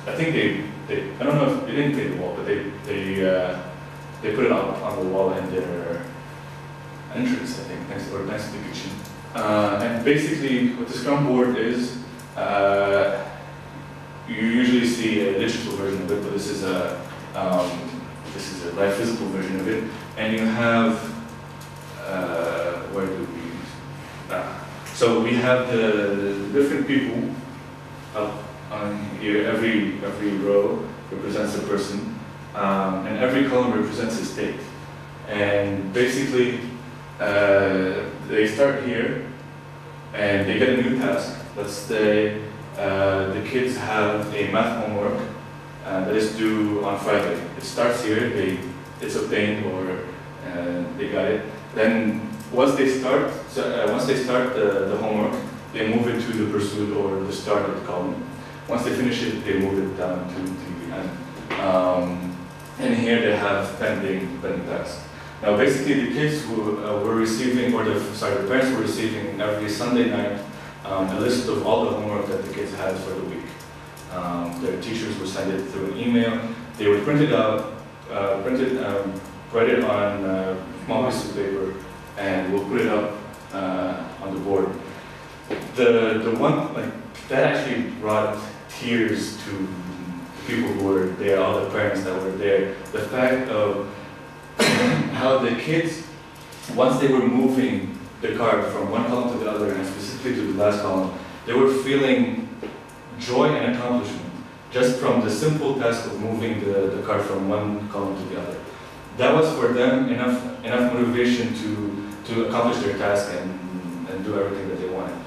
I think they I don't know if they didn't paint the wall, but they put it up on the wall in entrance, I think, next to the kitchen. And basically, what the Scrum board is, you usually see a digital version of it, but this is a live physical version of it. And you have, where do we? So we have the different people up on here. Every row represents a person, and every column represents a state. And basically, they start here, and they get a new task. Let's say the kids have a math homework that is due on Friday. It starts here, it's obtained, or they got it. Then once they start the homework, they move it to the pursued or the started column. Once they finish it, they move it down to the end. And here they have pending tasks. Now, basically, the kids who were receiving, or the parents were receiving every Sunday night a list of all the homework that the kids had for the week. Their teachers would send it through an email. They would print it out, write it on a small piece of paper, and we'll put it up on the board. The one, that actually brought tears to people who were there, all the parents that were there. The fact of how the kids, once they were moving the card from one column to the other, and specifically to the last column, they were feeling joy and accomplishment just from the simple task of moving the card from one column to the other. That was for them enough motivation to accomplish their task and do everything that they wanted.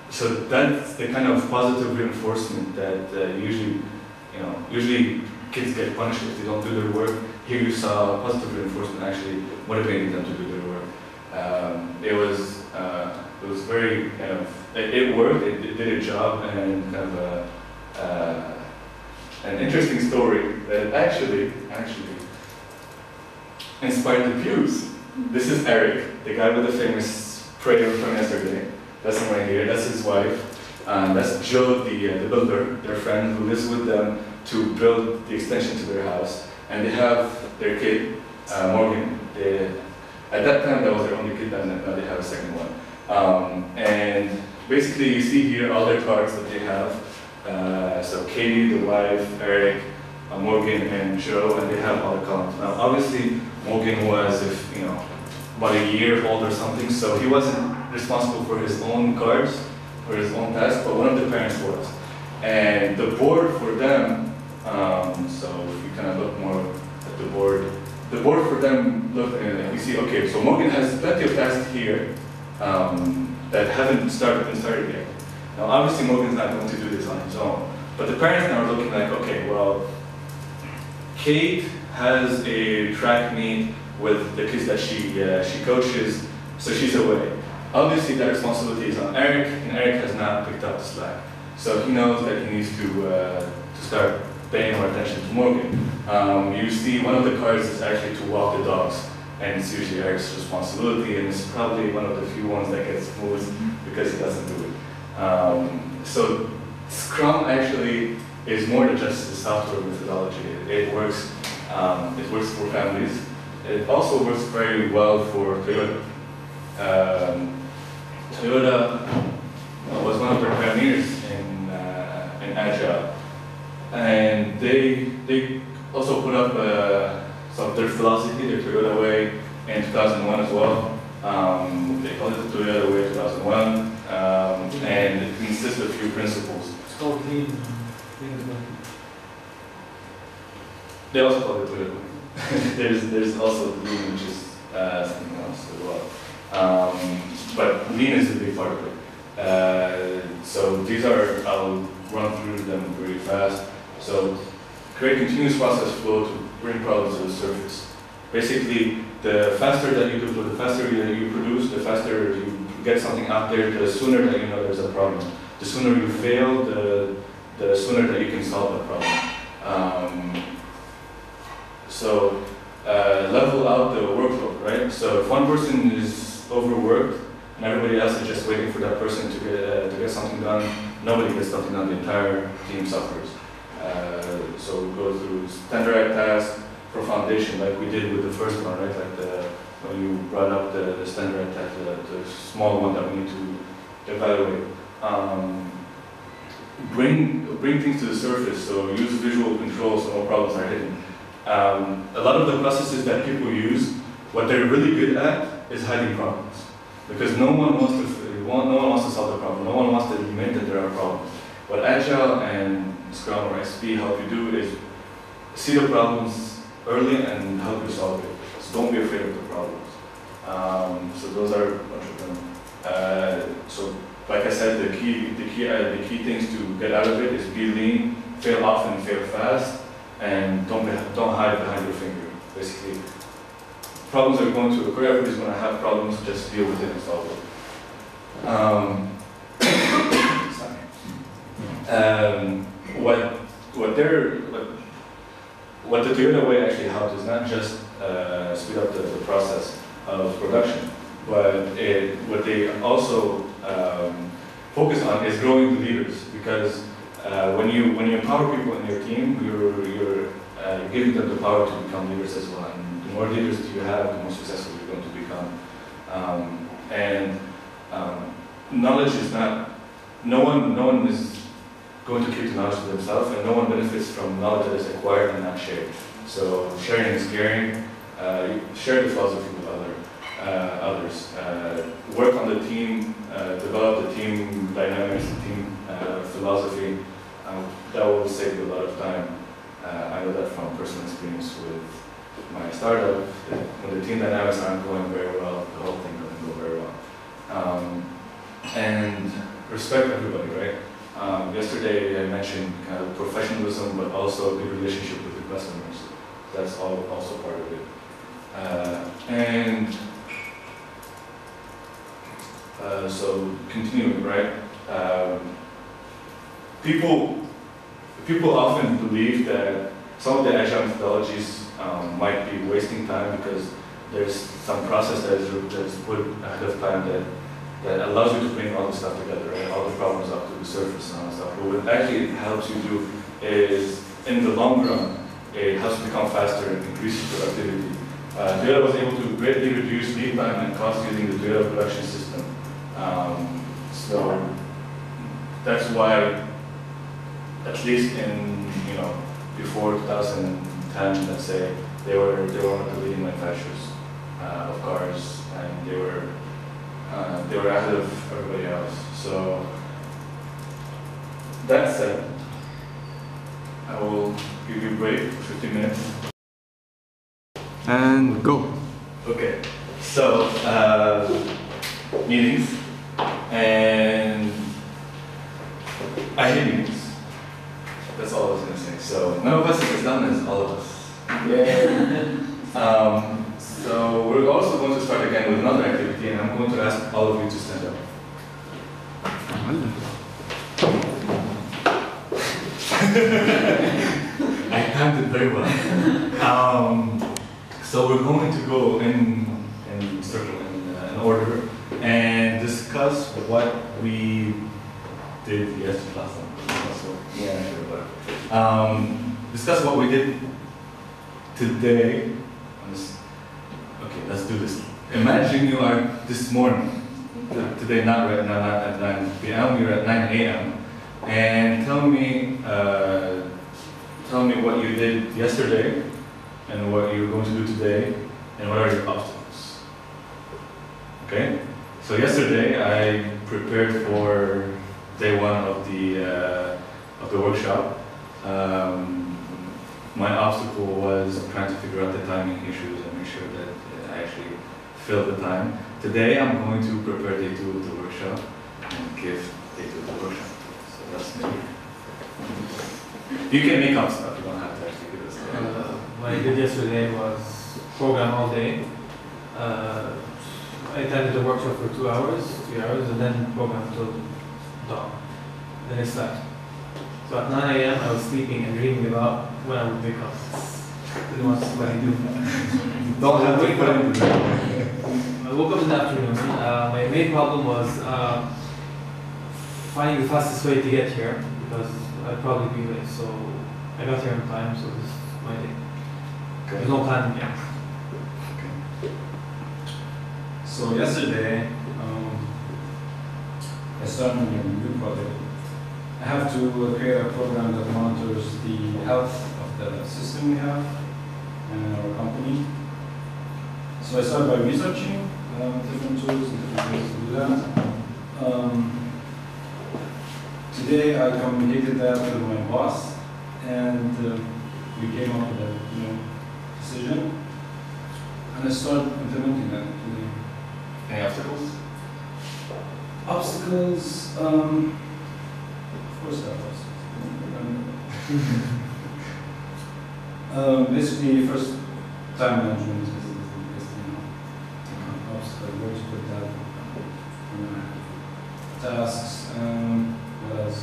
So that's the kind of positive reinforcement that usually kids get punished if they don't do their work. Here you saw positive reinforcement actually motivating them to do their work. It was very kind of, it worked, it did a job, and kind of an interesting story that actually inspired the pews. This is Eric, the guy with the famous prayer from yesterday. That's him right here, that's his wife. That's Joe, the builder, their friend who lives with them to build the extension to their house. And they have their kid, Morgan. At that time, that was their only kid, and now they have a second one. And basically, you see here all their cards that they have. So Katie, the wife, Eric, Morgan, and Joe, and they have all the columns. Now, obviously, Morgan was, about a year old or something, so he wasn't responsible for his own cards, for his own task, but one of the parents was. And the board for them, so if you kind of look more at the board for them, look, and you see, okay, so Morgan has plenty of tasks here that haven't started yet. Now, obviously, Morgan's not going to do this on his own, but the parents now are looking like, okay, well, Kate has a track meet with the kids that she coaches, so she's away. Obviously, that responsibility is on Eric, and Eric has not picked up the slack. So he knows that he needs to start paying more attention to Morgan. You see one of the cards is actually to walk the dogs, and it's usually Eric's responsibility, and it's probably one of the few ones that gets moved because he doesn't do it. So Scrum actually is more than just a software methodology. It works for families. It also works very well for Toyota. Toyota was one of their pioneers in Agile, and they also put up some of their philosophy, their Toyota Way, in 2001 as well. They called it the Toyota Way 2001, and it consists of a few principles. It's called Lean. They also call it Toyota Way. there's also Lean, which is something else as well. But Lean is a big part of it. So these are, I'll run through them very fast. So create continuous process flow to bring problems to the surface. Basically, the faster that you do, the faster that you produce, the faster you get something out there, the sooner that you know there's a problem. The sooner you fail, the sooner that you can solve that problem. So level out the workload, right? So if one person is overworked and everybody else is just waiting for that person to get something done, nobody gets something done. The entire team suffers. So we go through standardized tasks, for foundation, like we did with the first one, right? Like when you brought up the standard attack, the small one that we need to evaluate. Bring things to the surface, so use visual control so no problems are hidden. A lot of the processes that people use, what they're really good at is hiding problems. Because no one wants to solve the problem, no one wants to admit that there are problems. What Agile and Scrum or SP help you do is see the problems early and help you solve it. So don't be afraid of the problems. So those are a bunch of them. So like I said, the key things to get out of it is be lean, fail often, fail fast, and don't hide behind your finger. Basically, problems are going to occur. Everybody's going to have problems. Just deal with it and solve it. What the Toyota way actually helps is not just speed up the process of production, but what they also focus on is growing the leaders, because when you empower people in your team, you're giving them the power to become leaders as well. And the more leaders you have, the more successful you're going to become. Knowledge is not. No one is going to keep the knowledge to themselves, and no one benefits from knowledge that is acquired and not shared. So sharing is caring. Share the philosophy with others. Work on the team, develop the team dynamics, the team philosophy. That will save you a lot of time. I know that from personal experience with my startup. When the team dynamics aren't going very well, the whole thing doesn't go very well. And respect everybody, right? Yesterday I mentioned kind of professionalism, but also a good relationship with the customers. That's also part of it. So continuing, right? People often believe that some of the agile methodologies might be wasting time because there's some process that is put ahead of time that allows you to bring all the stuff together, right? All the problems up to the surface and all that stuff. But what actually it helps you do is, in the long run, it helps you become faster and increases productivity. Toyota was able to greatly reduce lead time and cost using the Toyota production system. So that's why, at least in before 2010, let's say, they were one of the leading manufacturers of cars, and they were ahead of everybody else. So that said, I will give you a break for 15 minutes. And go. Okay. So meetings, and I hate meetings. That's all I was gonna say. So none of us is as done as all of us. Yeah. So we're also going to start again with another activity, and I'm going to ask all of you to stand up. I timed it very well. So we're going to go in circle, in order, and discuss what we did yesterday, last time. So, yeah, sure, but discuss what we did today. Okay, let's do this. Imagine you are this morning, today, not right now, not at 9 p.m., you're at 9 a.m., and tell me what you did yesterday, and what you're going to do today, and what are your obstacles. Okay? So yesterday, I prepared for day one of the workshop. My obstacle was trying to figure out the timing issues and make sure that I actually fill the time. Today I'm going to prepare day 2 of the workshop and give day 2 of the workshop. So that's me. You can make up stuff, you don't have to actually give us stuff. What I did yesterday was program all day. I attended the workshop for 2 hours, 3 hours, and then program till dawn. Then I slept. So at 9 a.m. I was sleeping and dreaming about when I would wake up. Didn't want to what I do. Don't have to wake up. I woke up in the afternoon. My main problem was finding the fastest way to get here, because I'd probably be late. So I got here on time, so this is my day. There's no planning yet. So yesterday, I started a new project. I have to create a program that monitors the health of the system we have in our company. So I started by researching different tools and different ways to do that. Today I communicated that with my boss, and we came up with a decision, and I started implementing that today. Any obstacles? Obstacles, of course there are obstacles. Basically, first, time management is the biggest obstacle. Where to put that? Tasks, what else?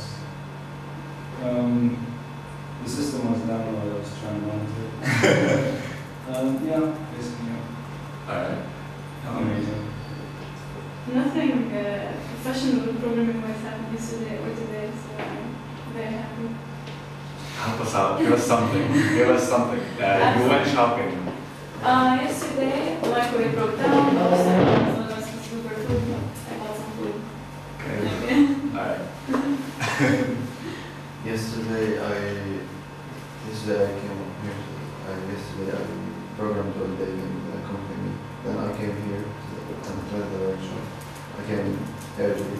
The system was down while I was trying to monitor it. Yeah, basically, yeah. Alright. Amazing. Nothing professional programming wise happened yesterday or today, so I'm very happy. Help us out. Give us something. Give us something. You went shopping. Yesterday, the microwave broke down. Also, I was responsible for food. I bought some food. Okay. Alright. Yesterday I came up here. Yesterday I programmed all day in the company. Then I came here and tried the workshop. I came early.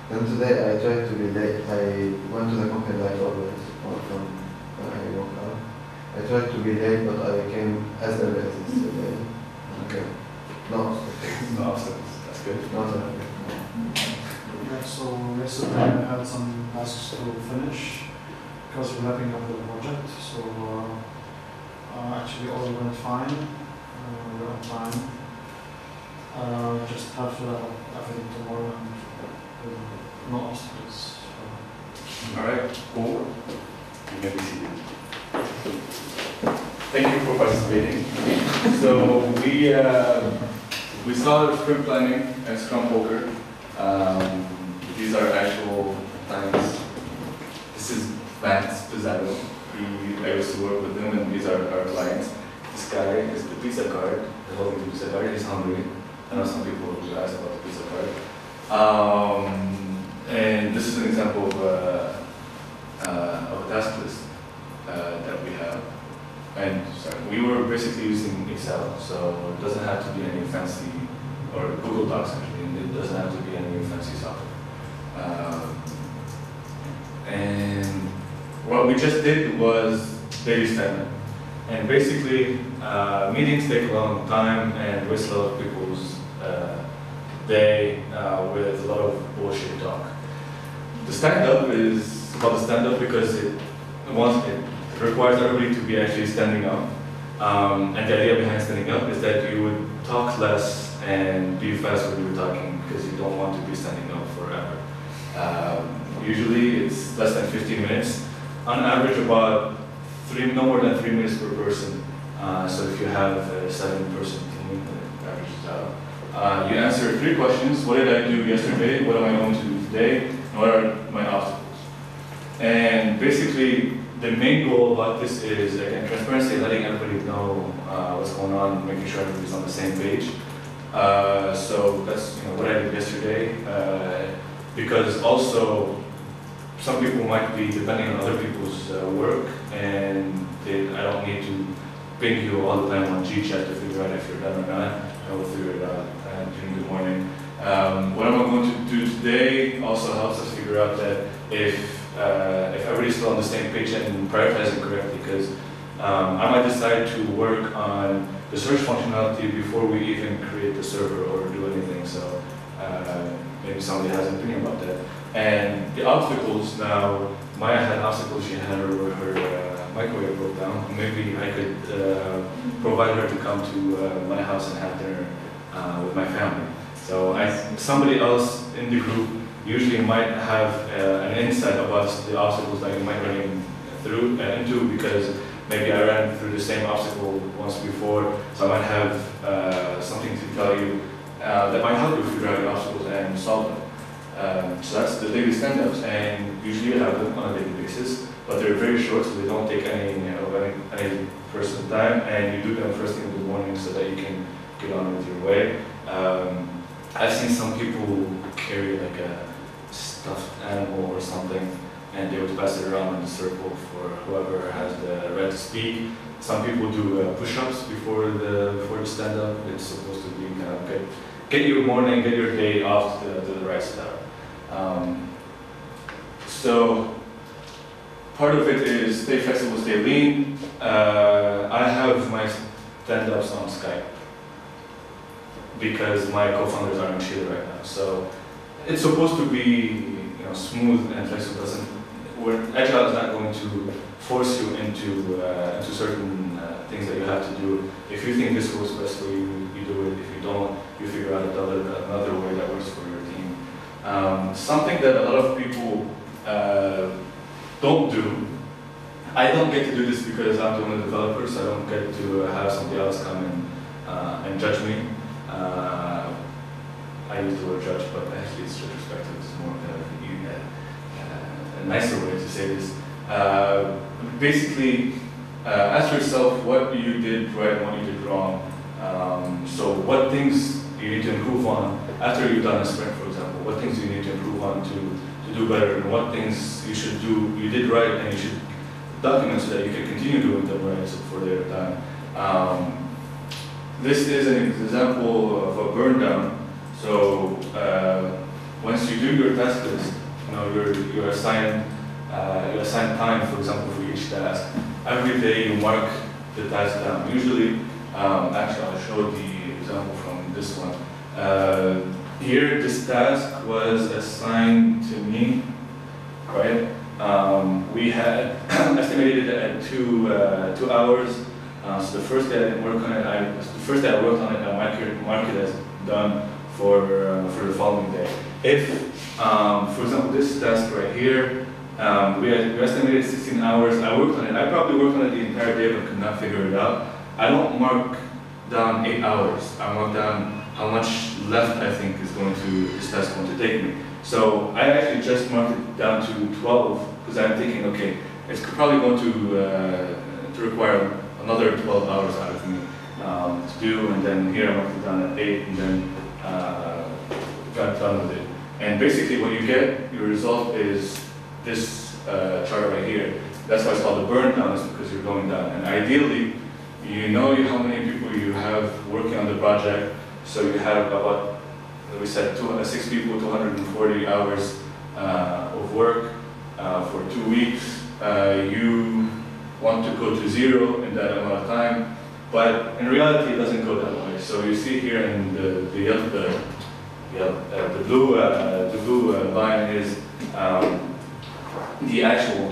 Then today I tried to be late. I went to the company like always from when I woke up. I tried to be late, but I came as early as yesterday. Okay. No. No obstacles. That's good. Not Yeah, so yesterday I had some tasks to finish because we're wrapping up the project. So actually all went fine. We're on time. Just have to wrap up everything tomorrow and no obstacles. Alright, cool. You may be seated. Thank you for participating. So we saw sprint planning and Scrum Poker. These are actual plans. This is Vance Pizarro. I used to work with him, and these are our clients. This guy is the pizza card. He's holding the pizza card. He's hungry. I know some people will ask about the pizza card. And this is an example of a task list that we have. And sorry, we were basically using Excel, so it doesn't have to be any fancy, or Google Docs actually, and it doesn't have to be any fancy software. And what we just did was daily stand-up. And basically, meetings take a long time and waste a lot of people's day with a lot of bullshit talk. The stand-up is called the stand-up because it requires everybody to be actually standing up. And the idea behind standing up is that you would talk less and be fast when you're talking because you don't want to be standing up forever. Usually it's less than 15 minutes. On average, about no more than 3 minutes per person. So if you have a 7-person team, it averages out. You answer 3 questions. What did I do yesterday? What am I going to do today? And what are my obstacles? And basically, the main goal about this is, again, transparency, letting everybody know what's going on, making sure everybody's on the same page. So that's what I did yesterday. Because also, some people might be depending on other people's work, and I don't need to ping you all the time on GChat to figure out if you're done or not. I will figure it out during the morning. What I'm going to do today also helps us figure out that if everybody's still on the same page and prioritizing correctly, because I might decide to work on the search functionality before we even create the server or do anything. So maybe somebody has an opinion about that. And the obstacles, now, Maya had obstacles. She had her microwave broke down. Maybe I could provide her to come to my house and have dinner with my family. So somebody else in the group usually might have an insight about the obstacles that you might run into, because maybe I ran through the same obstacle once before, so I might have something to tell you that might help you figure out the obstacles and solve them. So that's the daily stand-ups, and usually you have them on a daily basis, but they're very short, so they don't take any personal time, and you do them first thing in the morning so that you can get on with your way. I've seen some people carry like a stuffed animal or something, and they would pass it around in a circle for whoever has the right to speak. Some people do push-ups before the stand-up. It's supposed to be kind of get your morning, get your day off to the right start. So part of it is stay flexible, stay lean. I have my stand-ups on Skype because my co-founders are in Chile right now. So it's supposed to be smooth and flexible. Where Agile is not going to force you into certain things that you have to do. If you think this works best for you, you do it. If you don't, you figure out another way that works for your team. Something that a lot of people don't do. I don't get to do this because I'm the only developer, so I don't get to have somebody else come and judge me. I use the word judge, but actually it's retrospective. It's more kind of a nicer way to say this. Basically, ask yourself what you did right and what you did wrong. So what things you need to improve on after you've done a sprint, for example. What things you need to improve on to do better, and what things you did right, and you should document so that you can continue doing them right for later time. This is an example of a burn down. So once you do your task list, you're assigned time, for example, for each task. Every day you mark the task down. Usually, actually I'll show the example from this one. Here, this task was assigned to me, right? We had estimated it at 2 hours. So the first day I didn't work on it, I worked on it, I marked it as done for the following day. If, for example, this task right here, we estimated 16 hours. I worked on it. I probably worked on it the entire day, but could not figure it out. I don't mark down 8 hours. I mark down how much left I think this task going to take me. So I actually just marked it down to 12 because I'm thinking, okay, it's probably going to require another 12 hours out of me to do, and then here I marked it down at 8, and then got done with it. And basically what you get, your result is this chart right here. That's why it's called the burn down, is because you're going down. And ideally, you know how many people you have working on the project. So you have about, we said 6 people, 240 hours of work for 2 weeks. You want to go to 0 in that amount of time, but in reality it doesn't go that way. So you see here in the blue line is the actual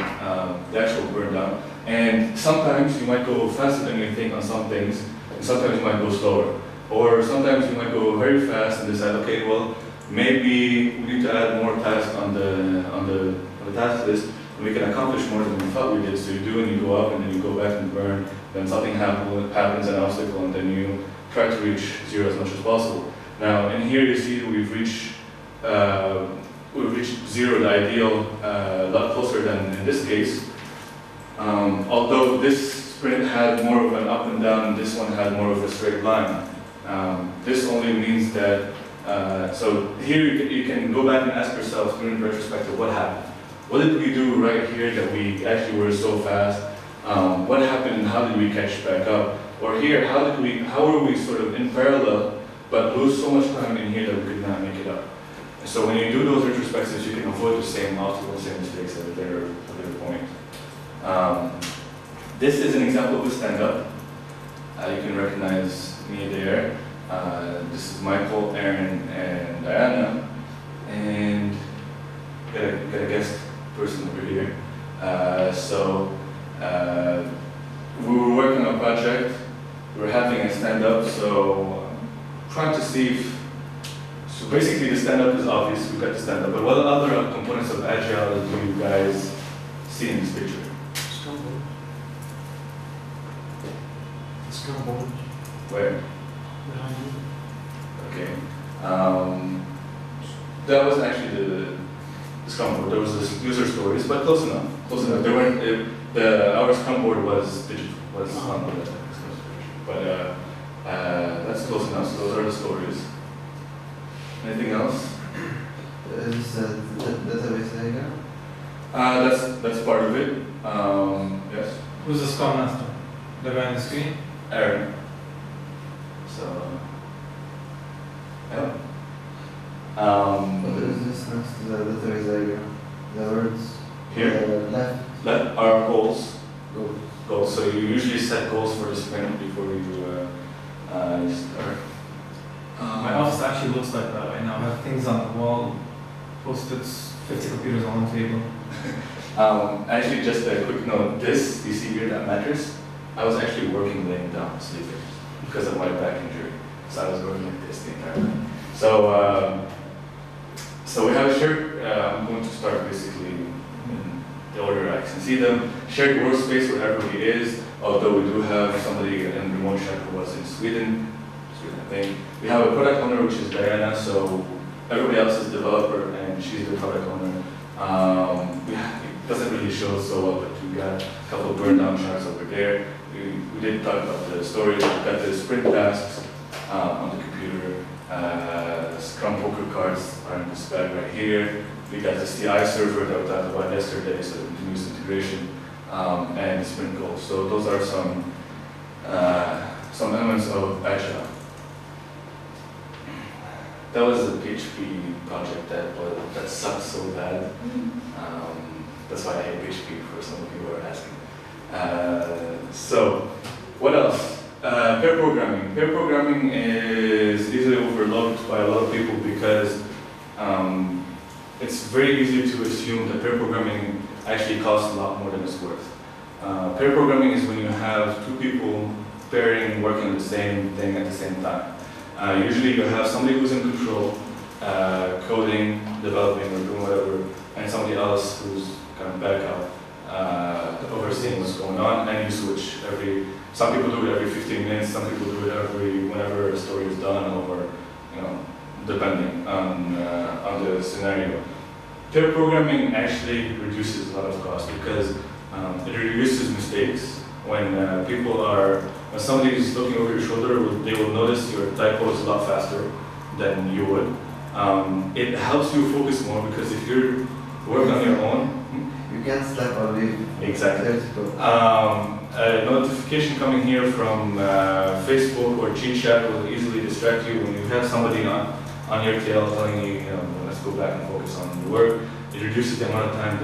burn down. And sometimes you might go faster than you think on some things, and sometimes you might go slower. Or sometimes you might go very fast and decide, okay, well, maybe we need to add more tasks on the task list, and we can accomplish more than we thought we did. So you do, and you go up, and then you go back and burn. Then something happens, an obstacle, and then you try to reach 0 as much as possible. Now, in here you see we've reached 0, the ideal, a lot closer than in this case. Although this sprint had more of an up and down, and this one had more of a straight line. This only means that, so here you can go back and ask yourself during the retrospective, what happened? What did we do right here that we actually were so fast? What happened and how did we catch back up? Or here, how were we sort of in parallel, but lose so much time in here that we could not make it up? So when you do those retrospectives, you can avoid the same mistakes at a later point. This is an example of a stand-up. You can recognize me there. This is Michael, Aaron, and Diana. And got a guest person over here. We were working on a project. We were having a stand-up, so trying to see if, so basically the stand-up is obvious, we've got the stand-up, but what other components of Agile do you guys see in this picture? Scrum board. Scrum board. Where? Behind you. Okay. that was actually the Scrum board. There was this user stories, but close enough. Close enough. There weren't. Our Scrum board was digital. Was on the but that's close enough. So those are the stories. Anything else? Is the database diagram? That's part of it. Yes. Who's the Scrum Master? The guy on the screen? Aaron. So, yeah. What is this next to the database diagram? The words? Here? Left. Left are goals. Go. Goals. So you usually set goals for the sprint before you start. My office actually looks like that right now. I have things on the wall, post-its, 50 computers on one table. Actually, just a quick note. This, you see here, that mattress, I was actually working laying down, sleeping, because of my back injury. So I was working like this the entire time. So, so we have a shared, I'm going to start basically in the order I can see them. Shared workspace where everybody is, although we do have somebody in remote chat who was in Sweden, I think. We have a product owner, which is Diana, so everybody else is developer, and she's the product owner. It doesn't really show so well, but we got a couple of burn down charts over there. We did talk about the stories. We've got the sprint tasks on the computer. Scrum poker cards are in this bag right here. We got the CI server that we talked about yesterday, so continuous integration, and the sprint goals. So those are some elements of Agile. That was a PHP project that sucked so bad. That's why I hate PHP, for some of you who are asking. So, what else? Pair programming. Pair programming is easily overlooked by a lot of people because it's very easy to assume that pair programming actually costs a lot more than it's worth. Pair programming is when you have two people pairing, working on the same thing at the same time. Usually you have somebody who's in control, coding, developing, or doing whatever, and somebody else who's kind of back up, overseeing what's going on, and you switch some people do it every 15 minutes, some people do it whenever a story is done, or, depending on the scenario. Pair programming actually reduces a lot of cost because it reduces mistakes. When when somebody is looking over your shoulder, they will notice your typo is a lot faster than you would. It helps you focus more because if you're working on your own, you can't slap or leave. Exactly. A notification coming here from Facebook or Cheat Chat will easily distract you when you have somebody on your tail telling you, let's go back and focus on the work. It reduces the amount of time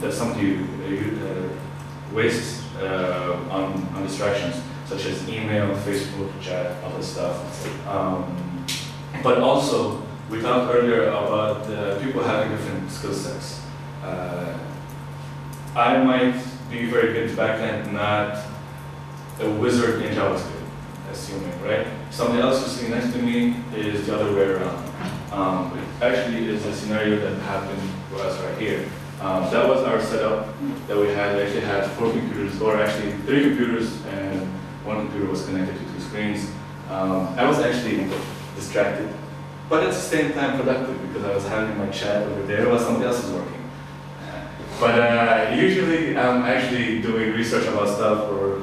that somebody wastes on distractions, such as email, Facebook, chat, all this stuff. But also, we talked earlier about people having different skill sets. I might be very good backend, not a wizard in JavaScript, assuming, right? Somebody else who's sitting next to me is the other way around. It actually is a scenario that happened for us right here. That was our setup that we had. We actually had 4 computers, or actually 3 computers, and 1 computer was connected to 2 screens. I was actually distracted, but at the same time productive because I was having my chat over there while somebody else is working. But usually I'm actually doing research about stuff, or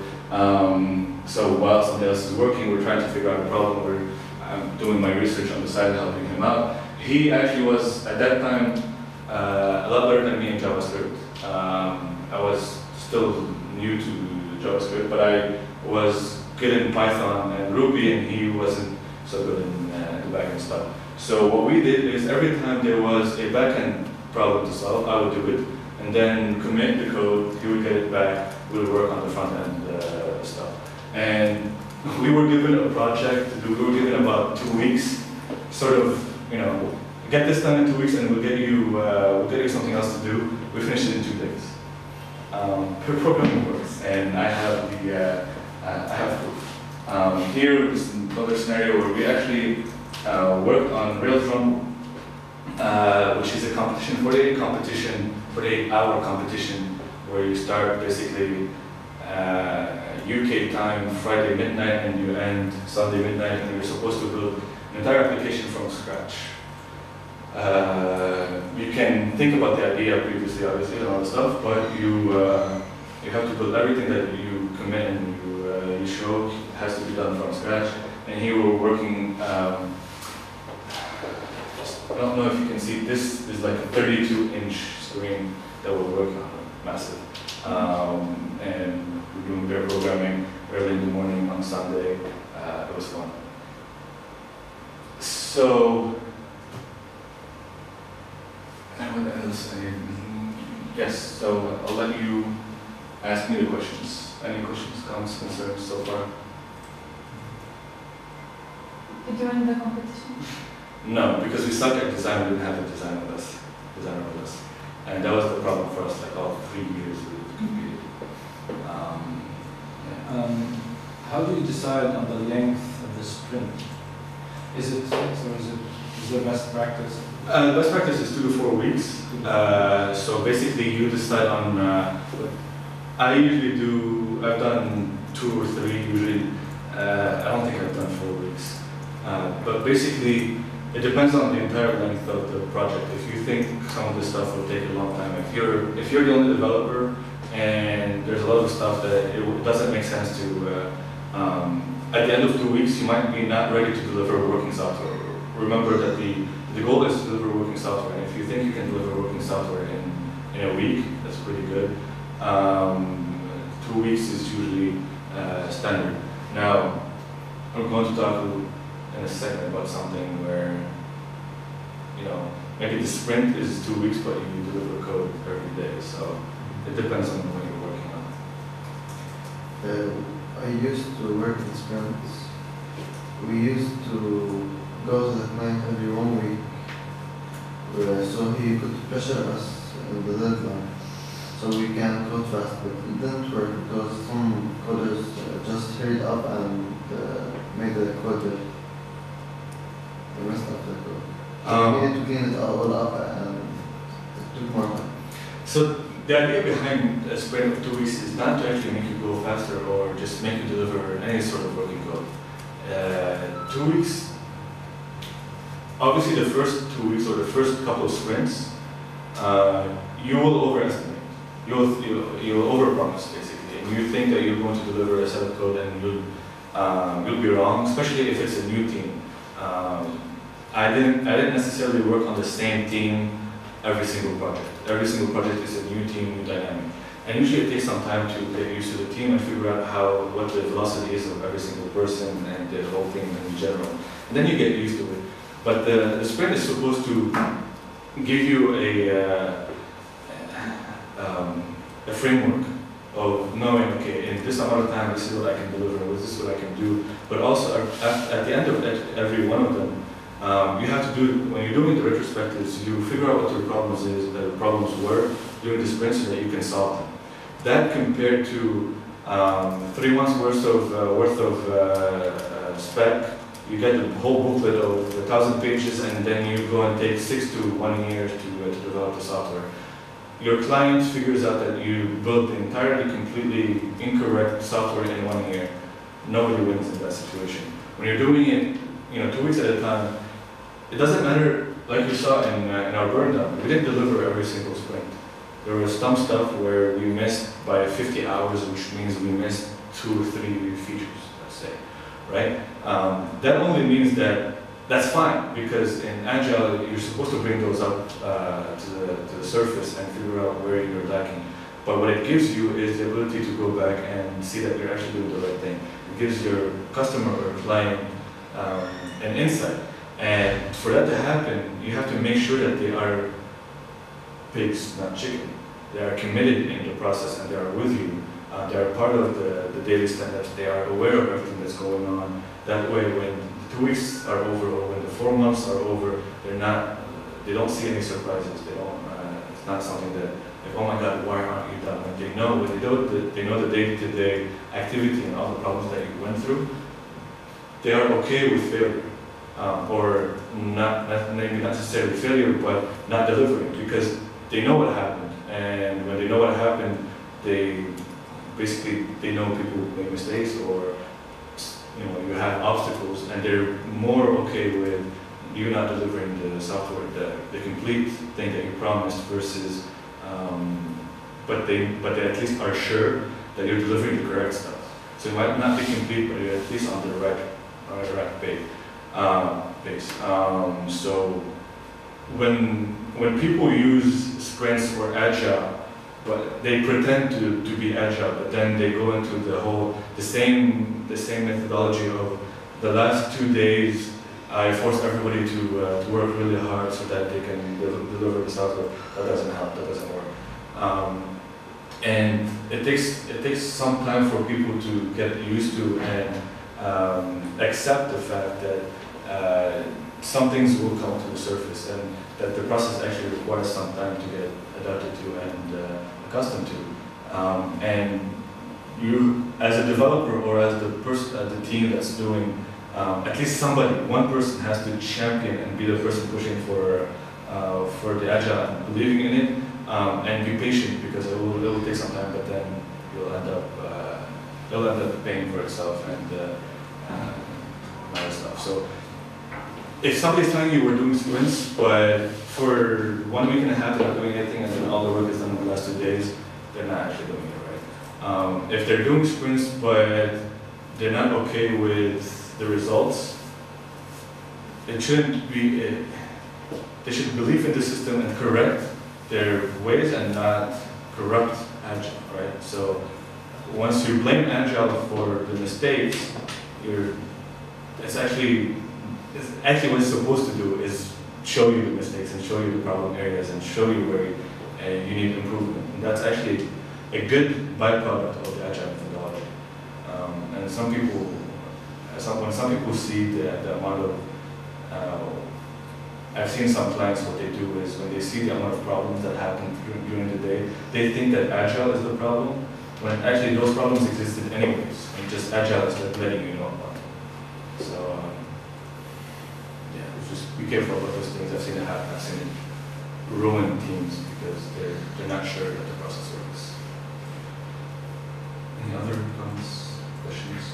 so while somebody else is working, we're trying to figure out a problem, or I'm doing my research on the side, helping him out. He actually was, at that time, a lot better than me in JavaScript. I was still new to JavaScript, but I was good in Python and Ruby, and he wasn't so good in the backend stuff. So what we did is every time there was a backend problem to solve, I would do it, and then commit the code, he would get it back, we would work on the front end stuff. And we were given a project to do, we were given about 2 weeks, sort of, get this done in 2 weeks and we'll get you something else to do. We finished it in 2 days. Pair programming works, and I have proof. Here is another scenario where we actually worked on Rails Rumble, which is a competition, 48-hour competition, where you start basically UK time, Friday midnight, and you end Sunday midnight, and you're supposed to build an entire application from scratch. You can think about the idea previously, obviously, and all that stuff, but you have to build everything that you commit and you show has to be done from scratch. And here we're working. I don't know if you can see. This is like a 32-inch screen that we're working on, massive. And we're doing pair programming early in the morning on Sunday. It was fun. So. And what else? Yes, so I'll let you ask me the questions. Any questions, comments, concerns so far? Did you win the competition? No, because we suck at design, we didn't have a designer with us. And that was the problem for us, like all 3 years we competed. How do you decide on the length of the sprint? Is it the best practice? Best practice is 2 to 4 weeks. So basically you decide on, I usually do, I've done 2 or 3 usually. I don't think I've done 4 weeks. But basically it depends on the entire length of the project. If you think some of this stuff will take a long time, if you're the only developer and there's a lot of stuff that it doesn't make sense to, at the end of 2 weeks you might be not ready to deliver working software. Remember that the goal is to deliver working software, and if you think you can deliver working software in a week, that's pretty good. 2 weeks is usually standard. Now, I'm going to talk in a second about something where, maybe the sprint is 2 weeks, but you deliver code every day, so it depends on what you're working on. I used to work in sprints. We used to go to the client every 1 week, so he could pressure us in the deadline, so we can code fast. But it didn't work because some coders just hurried up and made the code better. They messed up the code. So we needed to clean it all up, and it took more time. So the idea behind a sprint of 2 weeks is not to actually make you go faster or just make you deliver any sort of working code. 2 weeks. Obviously, the first 2 weeks or the first couple of sprints, you will overestimate. You'll overpromise basically, and you think that you're going to deliver a set of code, and you'll be wrong, especially if it's a new team. I didn't necessarily work on the same team every single project. Every single project is a new team, new dynamic, and usually it takes some time to get used to the team and figure out what the velocity is of every single person and the whole thing in general, and then you get used to it. But the sprint is supposed to give you a framework of knowing, okay, in this amount of time, this is what I can deliver, this is what I can do. But also, at the end of every one of them, you have to do, when you're doing the retrospectives, you figure out what the problems were during the sprint so that you can solve them. That compared to 3 months worth of spec, you get the whole booklet of 1,000 pages, and then you go and take 6 to 1 year to develop the software. Your client figures out that you built the entirely, completely incorrect software in 1 year. Nobody wins in that situation. When you're doing it, 2 weeks at a time, it doesn't matter. Like you saw in our burn down, we didn't deliver every single sprint. There was some stuff where we missed by 50 hours, which means we missed 2 or 3 features, let's say, right? That only means that that's fine, because in Agile, you're supposed to bring those up to the surface and figure out where you're lacking. But what it gives you is the ability to go back and see that you're actually doing the right thing. It gives your customer or client an insight. And for that to happen, you have to make sure that they are pigs, not chicken. They are committed in the process and they are with you. They are part of the daily stand-ups. They are aware of everything that's going on. That way, when the 2 weeks are over or when the 4 months are over, they don't see any surprises. It's not something that, like, oh my God, why aren't you done? When they know the day-to-day activity and all the problems that you went through, they are okay with failure. Or maybe not necessarily failure, but not delivering, because they know what happened. And when they know what happened, they know people make mistakes, or you have obstacles, and they're more okay with you're not delivering the software, the complete thing that you promised versus, but they at least are sure that you're delivering the correct stuff. So it might not be complete, but you're at least on the right pace. So when people use sprints or agile, but they pretend to be agile, but then they go into the same methodology of the last 2 days. I force everybody to work really hard so that they can deliver the software. That doesn't help. That doesn't work. And it takes some time for people to get used to and accept the fact that some things will come to the surface and that the process actually requires some time to get adapted to and accustomed to. And you, as a developer or as the team that's doing, at least one person has to champion and be the person pushing for the agile and believing in it, and be patient because it will take some time, but then you'll end up paying for itself and other stuff. So if somebody's telling you we're doing sprints, but for 1 week and a half they're not doing anything, and then all the work is done in the last 2 days, they're not actually doing it right. If they're doing sprints, but they're not okay with the results, it shouldn't be. They should believe in the system and correct their ways and not corrupt Agile, right? So once you blame Agile for the mistakes, it's actually what it's supposed to do is show you the mistakes and show you the problem areas and show you where you need improvement. And that's actually a good byproduct of the Agile methodology. And when some people see the amount of, I've seen some clients, what they do is when they see the amount of problems that happen during the day, they think that Agile is the problem, when actually those problems existed anyways, and just Agile is letting you know about it. So, yeah, just be careful about those things. I've seen it happen. I've seen it ruin teams because they're not sure that the process works. Any other comments, questions?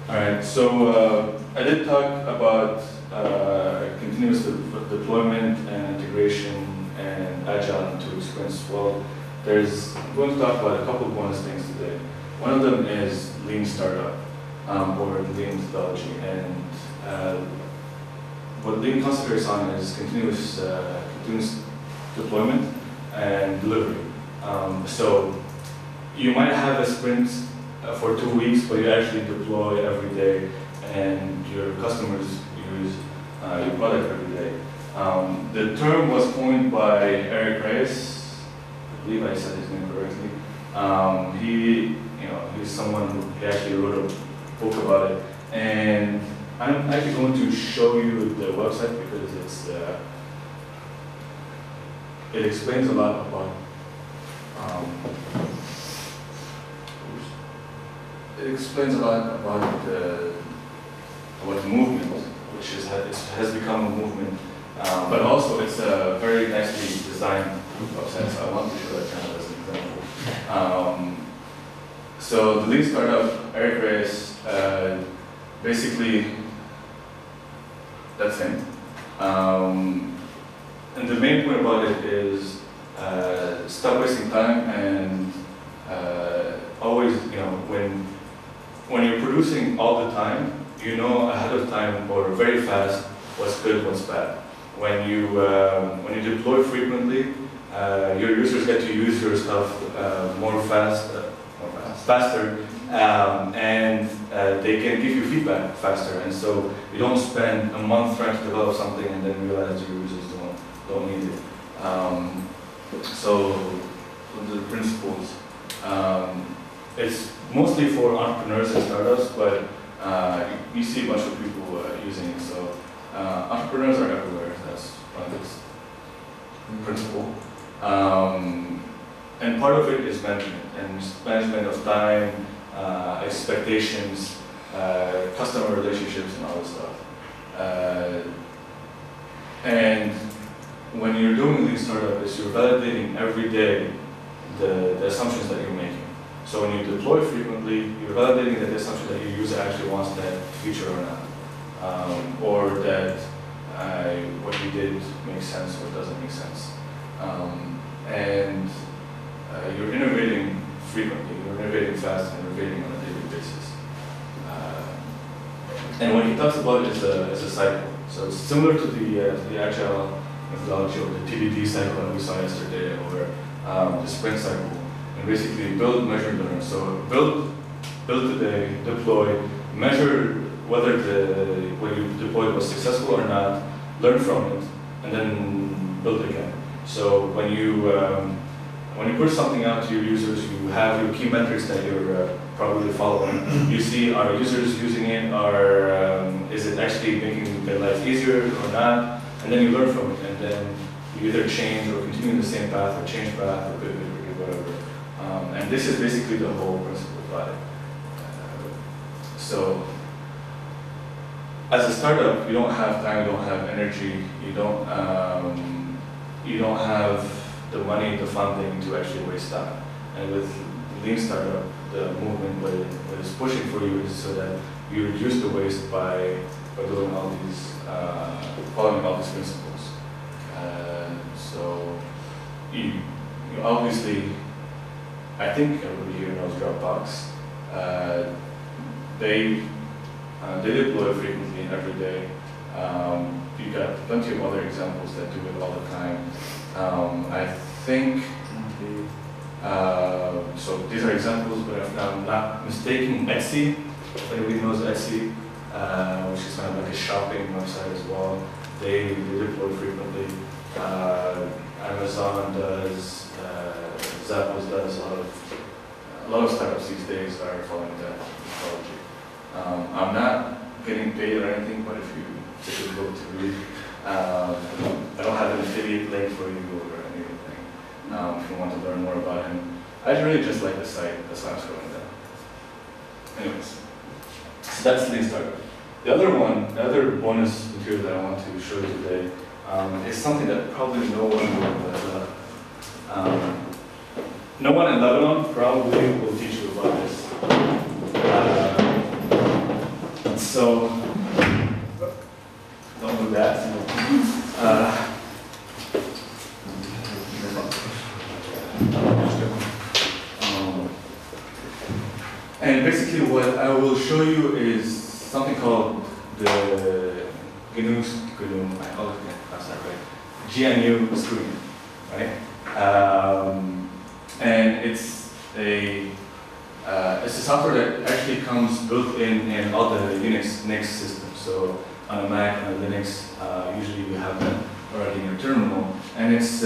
All right, so I did talk about continuous deployment and integration and agile into sprints. Well, I'm going to talk about a couple of bonus things today. One of them is lean startup or the lean methodology, and what lean concentrates on is continuous deployment and delivery. So you might have a sprint for 2 weeks, but you actually deploy every day, and your customers use your product every day. The term was coined by Eric Reyes. I believe I said his name correctly. He's someone who actually wrote a book about it, and I'm actually going to show you the website because it explains a lot about. It explains a lot about the movement, which has become a movement, but also it's a very nicely designed website, so I want to show that channel as an example. So the lean startup, Eric Reyes, basically, that's him. And the main point about it is stop wasting time and always, when you're producing all the time, you know ahead of time or very fast what's good, what's bad. When you deploy frequently, your users get to use your stuff faster, and they can give you feedback faster. And so you don't spend a month trying to develop something and then realize your users don't need it. So the principles. It's mostly for entrepreneurs and startups, but you see a bunch of people using it. So entrepreneurs are everywhere. That's one of this principle. And part of it is management, and management of time, expectations, customer relationships, and all this stuff. And when you're doing lean startup, you're validating every day the assumptions that you're making. So when you deploy frequently, you're validating that the assumption that your user actually wants that feature or not, or that what you did makes sense or doesn't make sense. And you're innovating frequently, you're innovating fast, and innovating on a daily basis. And what he talks about is a cycle. So it's similar to the agile methodology or the TDD cycle that we saw yesterday, or the sprint cycle. And basically build, measure, learn. So build today, deploy, measure whether what you deployed was successful or not, learn from it, and then build again. So when you push something out to your users, you have your key metrics that you're probably following. You see, are users using it, is it actually making their life easier or not? And then you learn from it, and then you either change or continue the same path, or change path, or pivot, or whatever. And this is basically the whole principle about it. So, as a startup, you don't have time, you don't have energy, you don't have the money, the funding to actually waste time. And with Lean Startup, the movement what is pushing for you is so that you reduce the waste by doing all these, following all these principles. So you obviously, I think everybody here knows Dropbox. They deploy frequently every day. You've got plenty of other examples that do it all the time. I think, so these are examples, but if I'm not mistaken, Etsy, if anybody knows Etsy, which is kind of like a shopping website as well, they deploy frequently. Amazon does, Zappos does, a lot of startups these days are following that methodology. I'm not getting paid or anything, but if you take a book to read, I don't have an affiliate link for you or anything. If you want to learn more about him, I really just like the site. That's why I'm scrolling down. Anyways, so that's Lean Startup. The other bonus material that I want to show you today is something that probably no one in Lebanon probably will teach you about this. So, don't do that. And basically what I will show you is something called the GNU screen, right? And it's a software that actually comes built in all the Unix systems. So on a Mac, on a Linux, usually you have that already in your terminal, and it's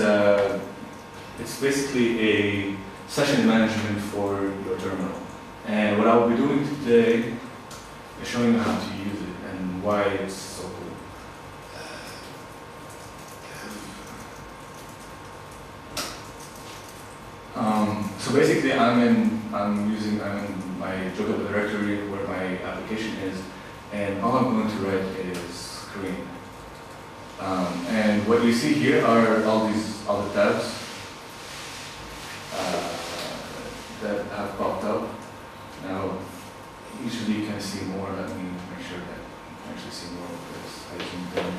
basically a session management for your terminal. And what I will be doing today is showing you how to use it and why it's so cool. So basically, I'm in my Joga directory where my application is, and all I'm going to write is screen. And what you see here are all the tabs that have popped up. Now, usually you can see more. Let me make sure that you can actually see more of this. I zoomed in.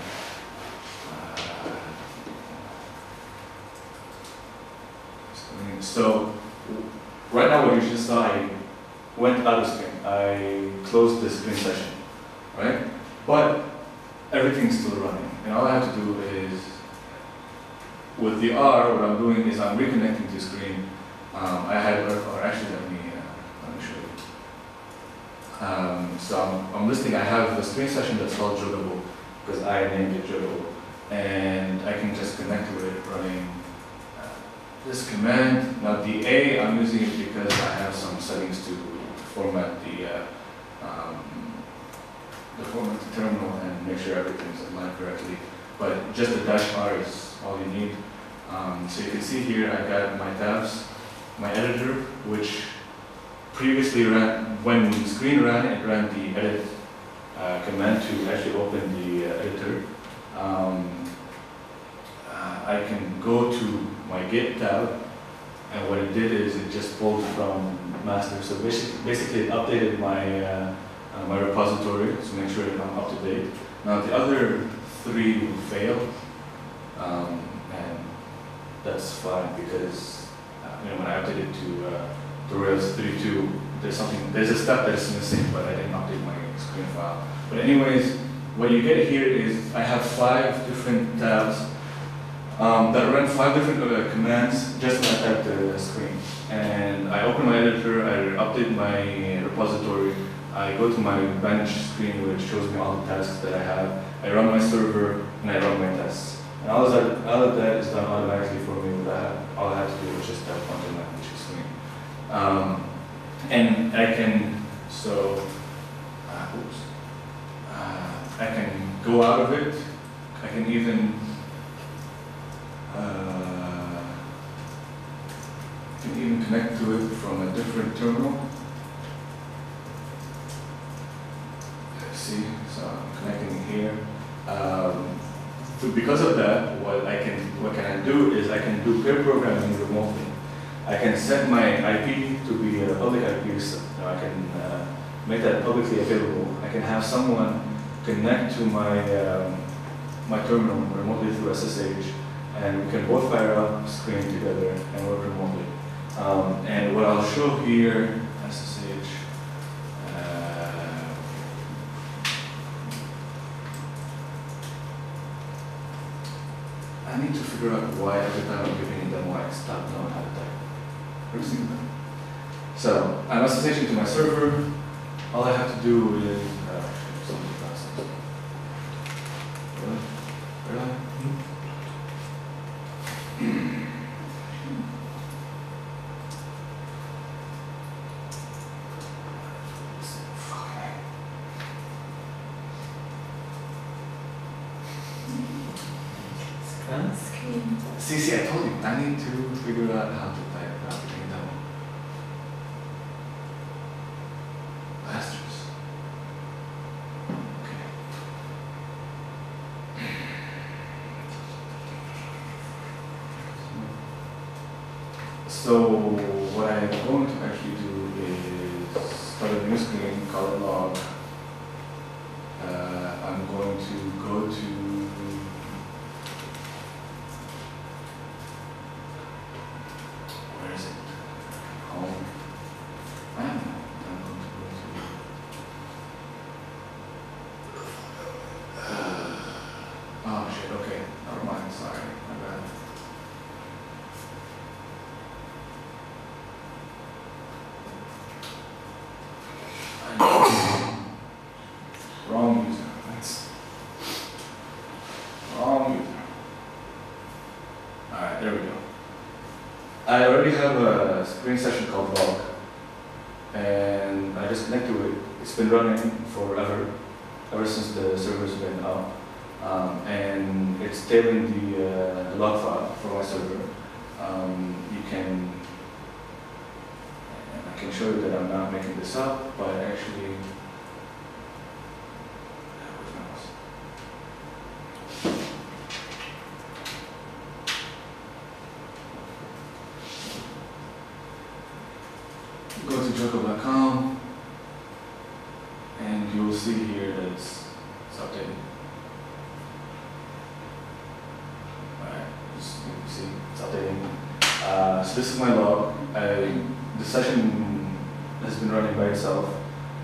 So, right now what you just saw, I went out of screen. I closed the screen session, right? But everything's still running. And all I have to do is, with the R, what I'm doing is I'm reconnecting to screen. I had, or actually let me show you. So I'm listing, I have a screen session that's called Jogable, because I named it Jogable. And I can just connect to it running this command. Now the A, I'm using it because I have some settings to format the terminal and make sure everything's aligned correctly. But just the -R is all you need. So you can see here I got my tabs, my editor, which previously ran, when the screen ran, it ran the edit command to actually open the editor. I can go to my Git tab, and what it did is it just pulled from master. So basically it updated my my repository to make sure that I'm up to date. Now the other 3 will fail, and that's fine because when I updated to Rails 3.2, there's a step that's missing, but I didn't update my screen file. But anyways, what you get here is I have 5 different tabs that run 5 different commands just when I type the screen. And I open my editor, I update my repository, I go to my bench screen which shows me all the tasks that I have, I run my server, and I run my tests. And all of that is done automatically for me. All I have to do is just tap onto my bench screen. And I can, I can go out of it, I can even connect to it from a different terminal. See, so I'm connecting here. So because of that, what can I do is I can do pair programming remotely. I can set my IP to be a public IP, so I can make that publicly available. I can have someone connect to my my terminal remotely through SSH, and we can both fire up screen together and work remotely. And what I'll show here, SSH, I need to figure out why every time I'm giving a demo I stop knowing how to type. Every single time. So I'm SSHing to my server. All I have to do is something fast. Really? See, I told you, I need to figure out how to type without giving a demo. Bastards. Okay. So what I'm going to actually do is start a new screen, call it log. I'm going to go to I already have a screen session called log, and I just connect to it. It's been running forever, ever since the server's been up, and it's tailing the log file for my server. I can show you that I'm not making this up, but actually, go to joko.com, and you'll see here that it's updated. Alright, you see it's updating. So this is my log. The session has been running by itself.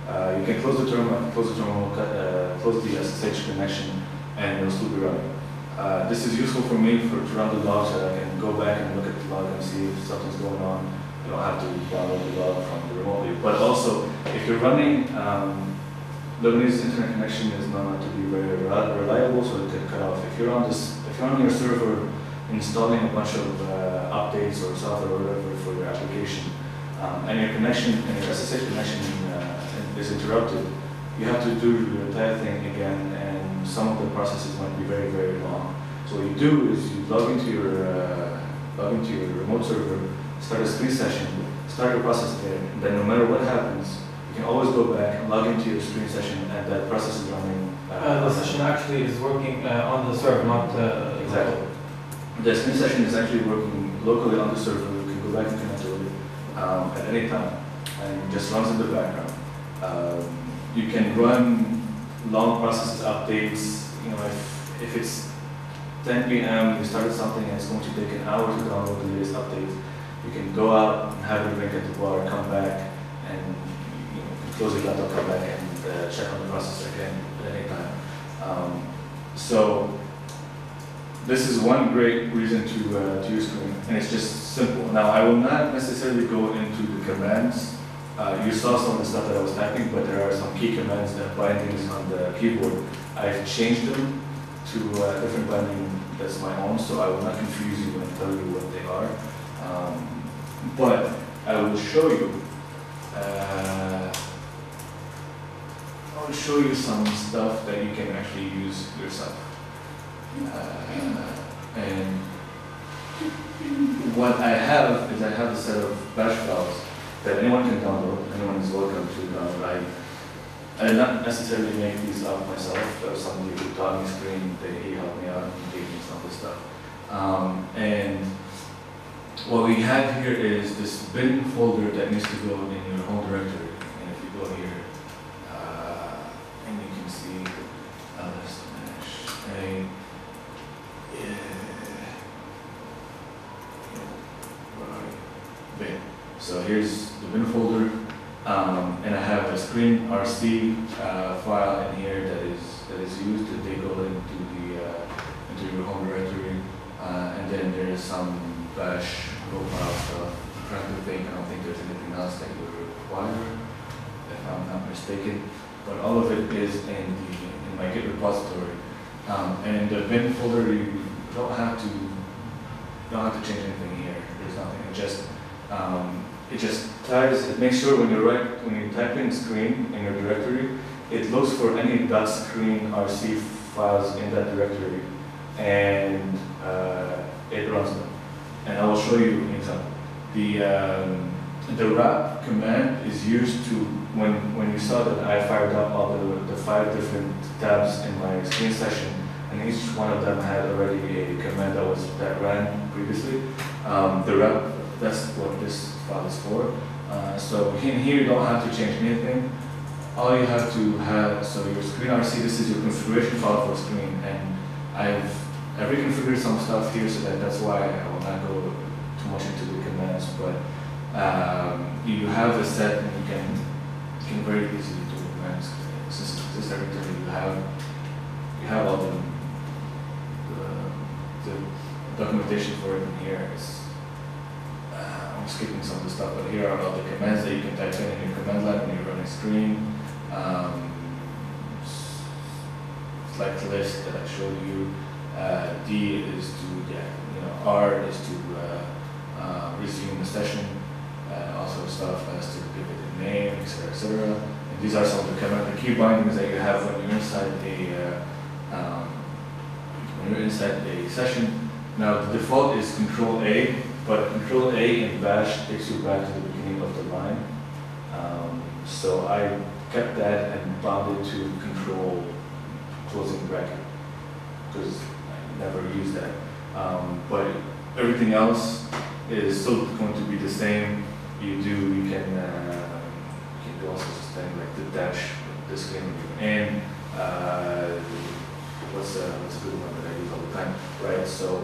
You can close the terminal, close the SSH connection, and it'll still be running. This is useful for me to run the log so that I can go back and look at the log and see if something's going on. You don't have to download the log from the remotely. But also, if you're running, Lebanese internet connection is not to be very reliable, so it can cut off. If you're on your server installing a bunch of updates or software or whatever for your application, and your connection and your SSH connection is interrupted, you have to do your entire thing again, and some of the processes might be very, very long. So what you do is you log into your remote server, start a screen session, start your process there, and then no matter what happens, you can always go back and log into your screen session, and that process is running. The session actually is working on the server, not exactly. The screen session is actually working locally on the server. You can go back and connect to it at any time, and it just runs in the background. You can run long processes, updates. if it's 10 p.m., you started something and it's going to take an hour to download the latest update, you can go out and have a drink at the bar, come back, and close your laptop, come back, and check on the process again at any time. So this is one great reason to use Scrum, and it's just simple. Now, I will not necessarily go into the commands. You saw some of the stuff that I was typing, but there are some key commands that bindings on the keyboard. I've changed them to different binding that's my own, so I will not confuse you and tell you what they are. But I will show you. I will show you some stuff that you can actually use yourself. And what I have is I have a set of bash files that anyone can download. Anyone is welcome to download. I did not necessarily make these up myself. There was somebody who taught me Screen. He helped me out and gave me some of this stuff. And what we have here is this bin folder that needs to go in your home directory. And if you go here, and you can see ls-a bin. So here's the bin folder, and I have a Seeqnce file in here that is used to take over into your home directory, and then there is some bash profile stuff. I'm trying to think. I don't think there's anything else that you require, if I'm not mistaken. But all of it is in my Git repository, and in the bin folder you don't have to change anything here. There's nothing. It just ties. It makes sure when you type in Screen in your directory, it looks for any .screen.rc files in that directory, and it runs them. And I will show you an example. The wrap command is used to when you saw that I fired up all the 5 different tabs in my screen session, and each one of them had already a command that ran previously. The wrap, that's what this file is for. So in here you don't have to change anything. All you have to have, so your Screen.rc, this is your configuration file for Screen, and I've reconfigured some stuff here, so that's why I will not go too much into the commands, but you have a set and you can very easily do commands. Since this directory you have all the documentation for it in here. I'm skipping some of the stuff, but here are all the commands that you can type in your command line when you're running Screen. Select list that I showed you. D is to R is to resume the session. Also stuff as to give it a name, etc., etc. And these are some of the key bindings that you have when you're inside a session. Now the default is Control A, but Control A in Bash takes you back to the beginning of the line. So I kept that and bound it to Control closing bracket because I never used that. But everything else is still going to be the same. You can do all sorts of things like the dash, the screen review, and what's a good one that I use all the time, right? So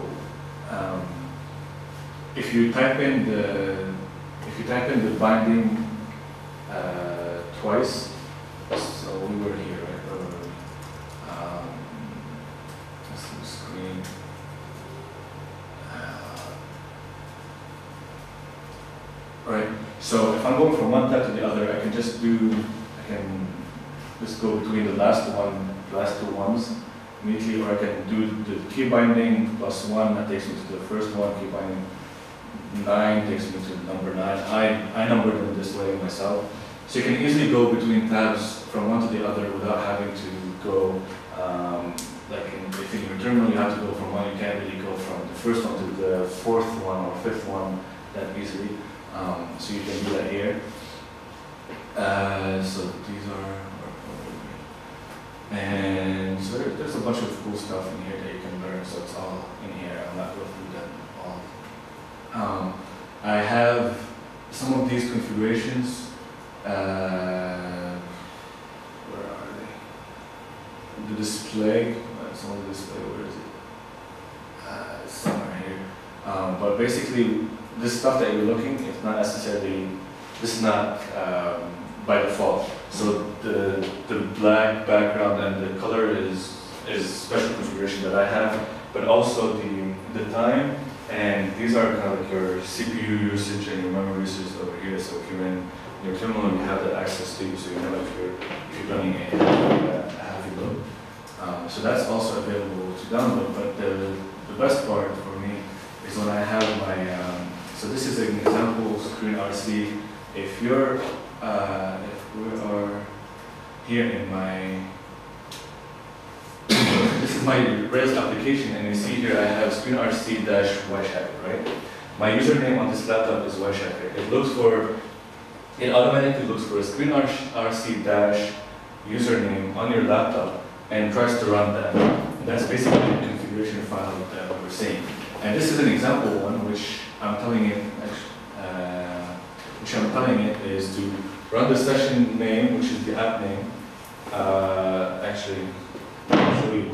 if you type in the binding twice, so we were here, right? Let's do Screen. Right. So if I'm going from one tab to the other, I can just go between the last two ones immediately, or I can do the key binding +1, that takes me to the first one, key binding 9 takes me to number 9. I numbered them this way myself. So you can easily go between tabs from one to the other without having to go, if in your terminal you have to go from one, you can't really go from the first one to the 4th one or 5th one that easily. So you can do that here. So these are, and so there's a bunch of cool stuff in here that you can learn. So it's all in here. I'm not going through them all. I have some of these configurations. Where are they? The display. It's on the display. Where is it? It's somewhere here. But basically, this stuff that you're looking, it's not necessarily, this is not by default. So the black background and the color is special configuration that I have, but also the time, and these are kind of like your CPU usage and your memory usage over here. So if you're in your terminal, you have that access to you, so you know if you're running a heavy load. So that's also available to download, but the best part for me is when I have my, so this is an example screen RC. If you're, if we are here in my, this is my Rails application, and you see here I have screen RC-Yshaker, right? My username on this laptop is Yshaker. It looks for, it automatically looks for a screen RC-username on your laptop and tries to run that. And that's basically the configuration file that we're seeing. And this is an example one, which I'm telling it, is to run the session name, which is the app name. Actually, I'll show you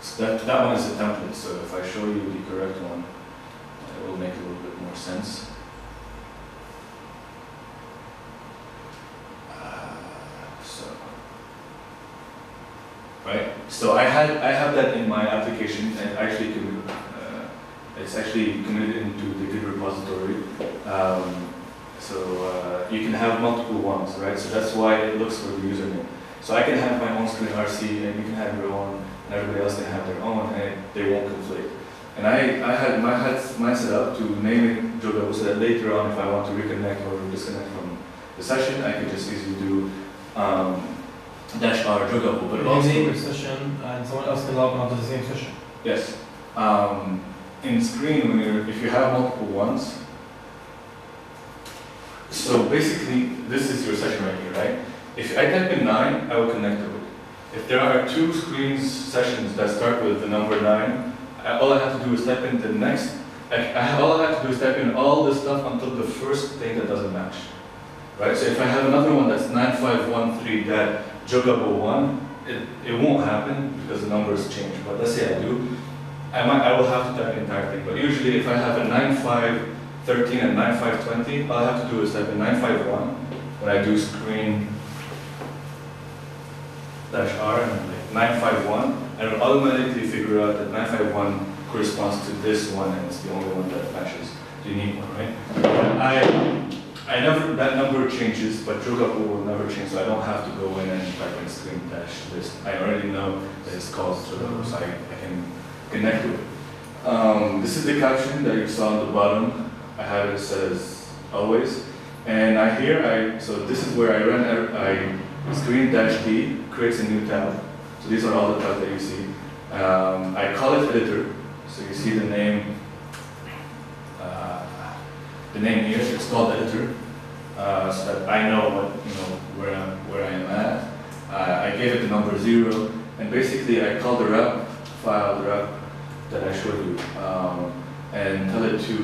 so that one is a template. So if I show you the correct one, it will make a little bit more sense. Right. So I have that in my application, and actually it's actually committed into the Git repository. You can have multiple ones, right? So that's why it looks for the username. So I can have my own screen RC, and you can have your own, and everybody else can have their own, and they won't conflict. And I had mine set up to name it Jogo, so that later on, if I want to reconnect or disconnect from the session, I can just easily do -r Jogo. But also name your session, and someone else can log on to the same session. Yes. In Screen, if you have multiple ones, so basically, this is your session right here, right? If I type in 9, I will connect to it. If there are two screens sessions that start with the number 9, all I have to do is type in the next. All I have to do is type in all the stuff until the first thing that doesn't match, right? So if I have another one that's 9513 that Jogabo1, it won't happen because the numbers change. But let's say I do, I will have to type the entire thing. But usually, if I have a 9513 and 9520, all I have to do is type in 951 when I do screen -r and like 951, and it will automatically figure out that 951 corresponds to this one, and it's the only one that matches the unique one, right? I never, that number changes, but Jogapo will never change, so I don't have to go in and type in screen -list. I already know that it's called Jogapo, so I can connect with it. This is the caption that you saw on the bottom. I have it says always, and so this is where I run. Screen -d creates a new tab. So these are all the tabs that you see. I call it editor, so you see the name. The name here, it's called editor, so that I know where I am at. I gave it the number 0, and basically I call the rep file, the rep that I showed you, and tell it to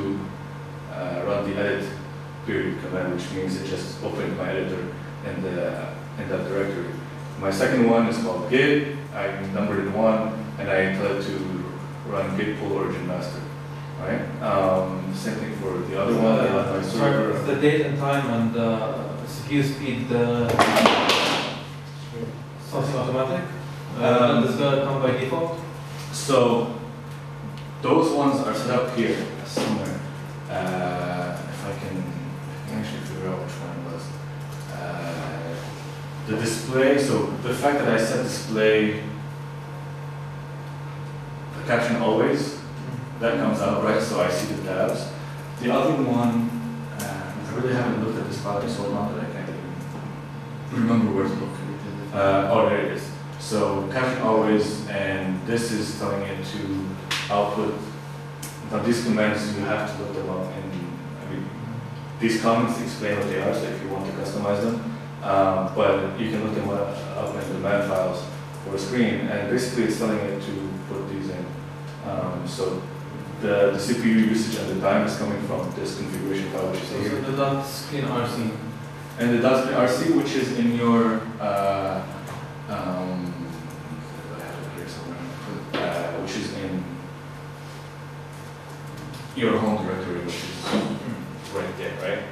run the edit period command, which means it just opened my editor in that directory. My second one is called git. I numbered it 1, and I tell it to run git pull origin master. Right? Same thing for the other one. I left my server. The date and time and CPU speed, something automatic? Does that come by default? So those ones are set up here somewhere. If I can actually figure out which one it was. The display, so the fact that I set display the caption always, that comes out, right? So I see the tabs. The other one, I really haven't looked at this file so long that I can't even remember where to look. Oh, there it is. So caption always, and this is telling it to output. Now these commands, you have to look them up, and these comments explain what they are, so if you want to customize them. But you can look them up in the command files for a screen, and basically it's telling it to put these in. So the CPU usage and the time is coming from this configuration file, which is here. So the .screen RC. and the .rc, which is in your I have it here somewhere, which is in your home directory, which is right there, right?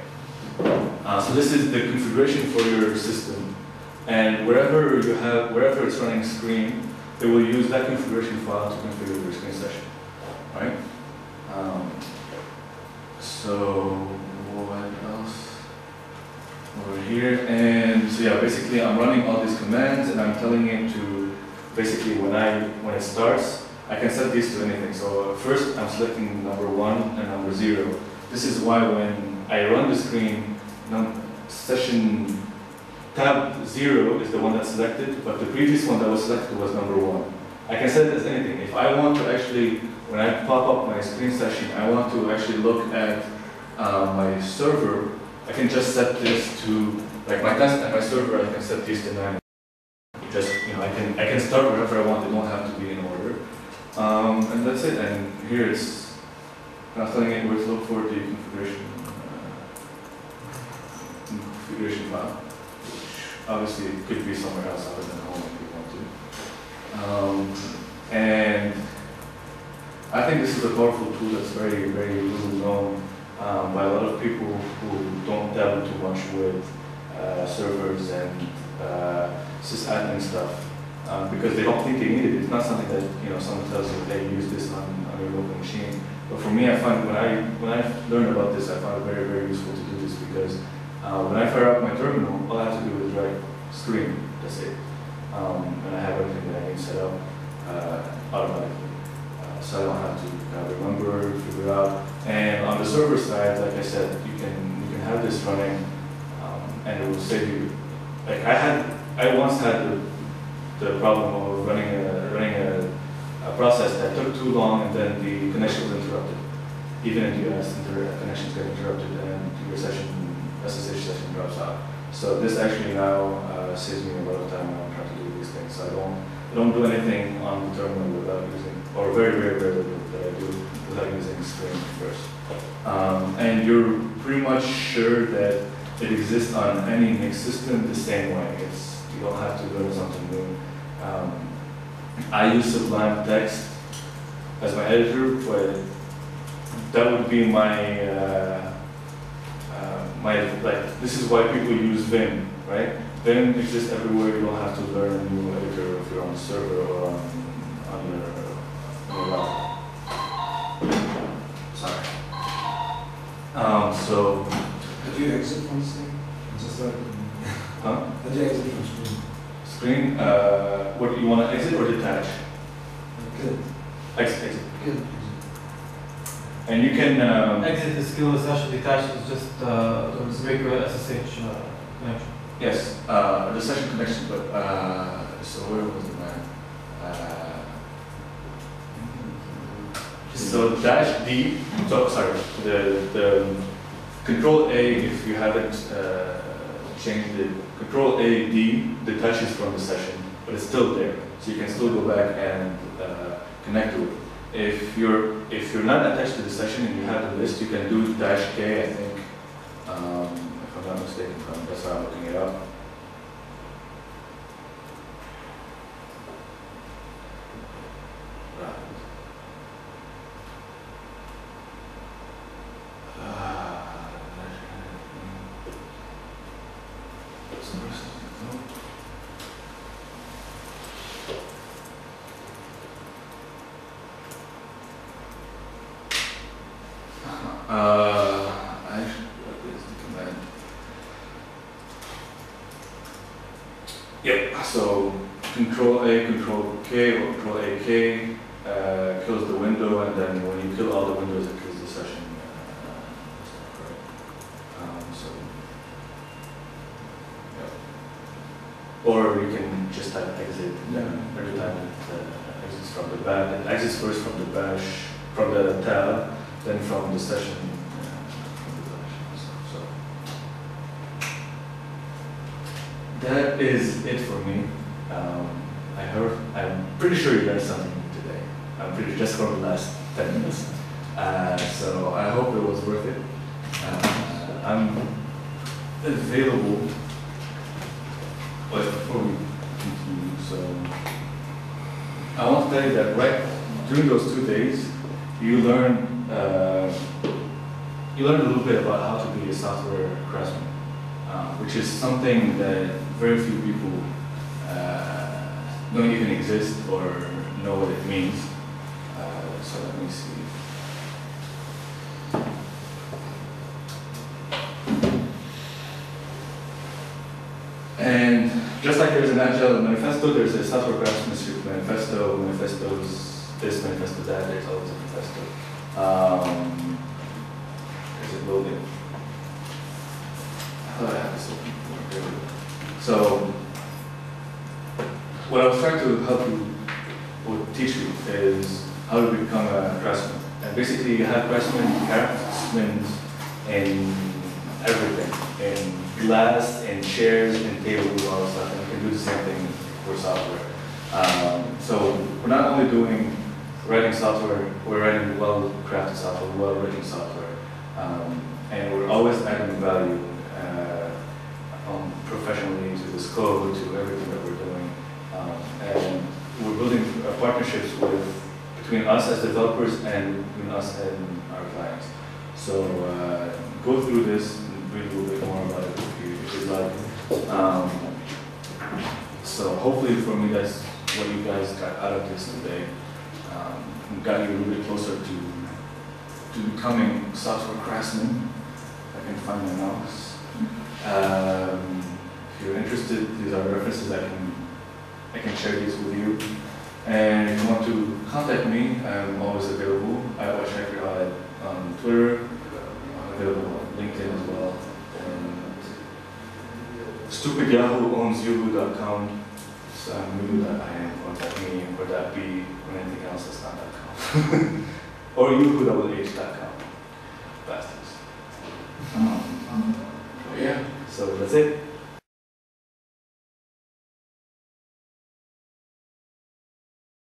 So this is the configuration for your system, and wherever it's running screen, it will use that configuration file to configure your screen session, right? So what else? Over here, and so yeah, basically I'm running all these commands, and I'm telling it to basically when it starts, I can set these to anything. So first I'm selecting number 1 and number 0. This is why when I run the screen, session tab 0 is the one that's selected, but the previous one that was selected was number 1. I can set it as anything. If I want to actually, when I pop up my screen session, I want to actually look at my server, I can just set this to, like my task and my server, I can set these to 9. Just, I can start wherever I want, they don't have to be in order. And that's it, and here it's telling it where to look for the configuration file, which obviously it could be somewhere else other than home if you want to. And I think this is a powerful tool that's very, very little known by a lot of people who don't dabble too much with servers and sysadmin stuff because they don't think they need it. It's not something that someone tells you they use this on your local machine. But for me, I find when I learned about this, I found it very, very useful to do this because when I fire up my terminal, all I have to do is write screen. That's it, and I have everything that I need set up automatically. So I don't have to remember, figure out. And on the server side, like I said, you can have this running, and it will save you. Like I once had the problem of running a process that took too long, and then the connection was interrupted. Even in the US, connections get interrupted, and your SSH session drops out. So this actually now saves me a lot of time when I'm trying to do these things. So I don't do anything on the terminal without using, or very, very rarely that I do without using screen first. And you're pretty much sure that it exists on any mixed system the same way. You don't have to learn something new. I use Sublime Text as my editor, but that would be this is why people use Vim, right? Vim exists everywhere. You don't have to learn a new editor if you're on the server or on your laptop. Sorry. So. How do you exit from screen? Just like. Huh? How do you exit from screen? Screen. What do you want to exit or detach? Good. Exit. Good. And you can exit the skill session detached is just regular SSH connection. Yes, the session connection, but so where was the man? So dash D. So sorry, the Control A if you haven't changed it. Control A D detaches from the session, but it's still there, so you can still go back and connect to it. If you're not attached to the session and you have the list, you can do dash K, I think, if I'm not mistaken. That's why I'm looking it up. What is the command? Yep, so Control A, Control K, or Control A, K kills the window, and then when you kill all the windows, it kills the session. Or you can just type exit every time it exits from the bash. It exits first from the bash, from the tab, then from the session. That is it for me. I'm pretty sure you learned something today. I'm pretty just for the last 10 minutes. So I hope it was worth it. available. But before we continue, so I want to tell you that right during those 2 days, you learn a little bit about how to be a software craftsman, which is something that very few people don't even exist or know what it means. So let me see. And just like there's an Agile manifesto, there's a software craftsmanship manifesto, manifestos this, manifesto that, there's always a manifesto. There's a building. I thought I had this open before. So, what I was trying to help you, or teach you, is how to become a craftsman. And basically, you have craftsmen, craftsmen in everything, in glass, in chairs, in tables, all that stuff. And you can do the same thing for software. So we're not only doing writing software, we're writing well-crafted software, well-written software, and we're always adding value professionally to this code, to everything that we're doing, and we're building partnerships between us as developers and between us and our clients. So go through this and read a little bit more about it if you'd like. So hopefully for me that's what you guys got out of this today. Got you a little bit closer to becoming software craftsmen. If I can find my mouse. If you're interested, these are references I can share these with you. And if you want to contact me, I'm always available. Youssef Chaker on Twitter. I'm available on LinkedIn as well. And Stupid Yahoo owns Yahoo.com. So I'm Yahoo.in or .me or .b or anything else that's not .com. Or Yahoo.h.com. Bastards. Yeah, so that's it.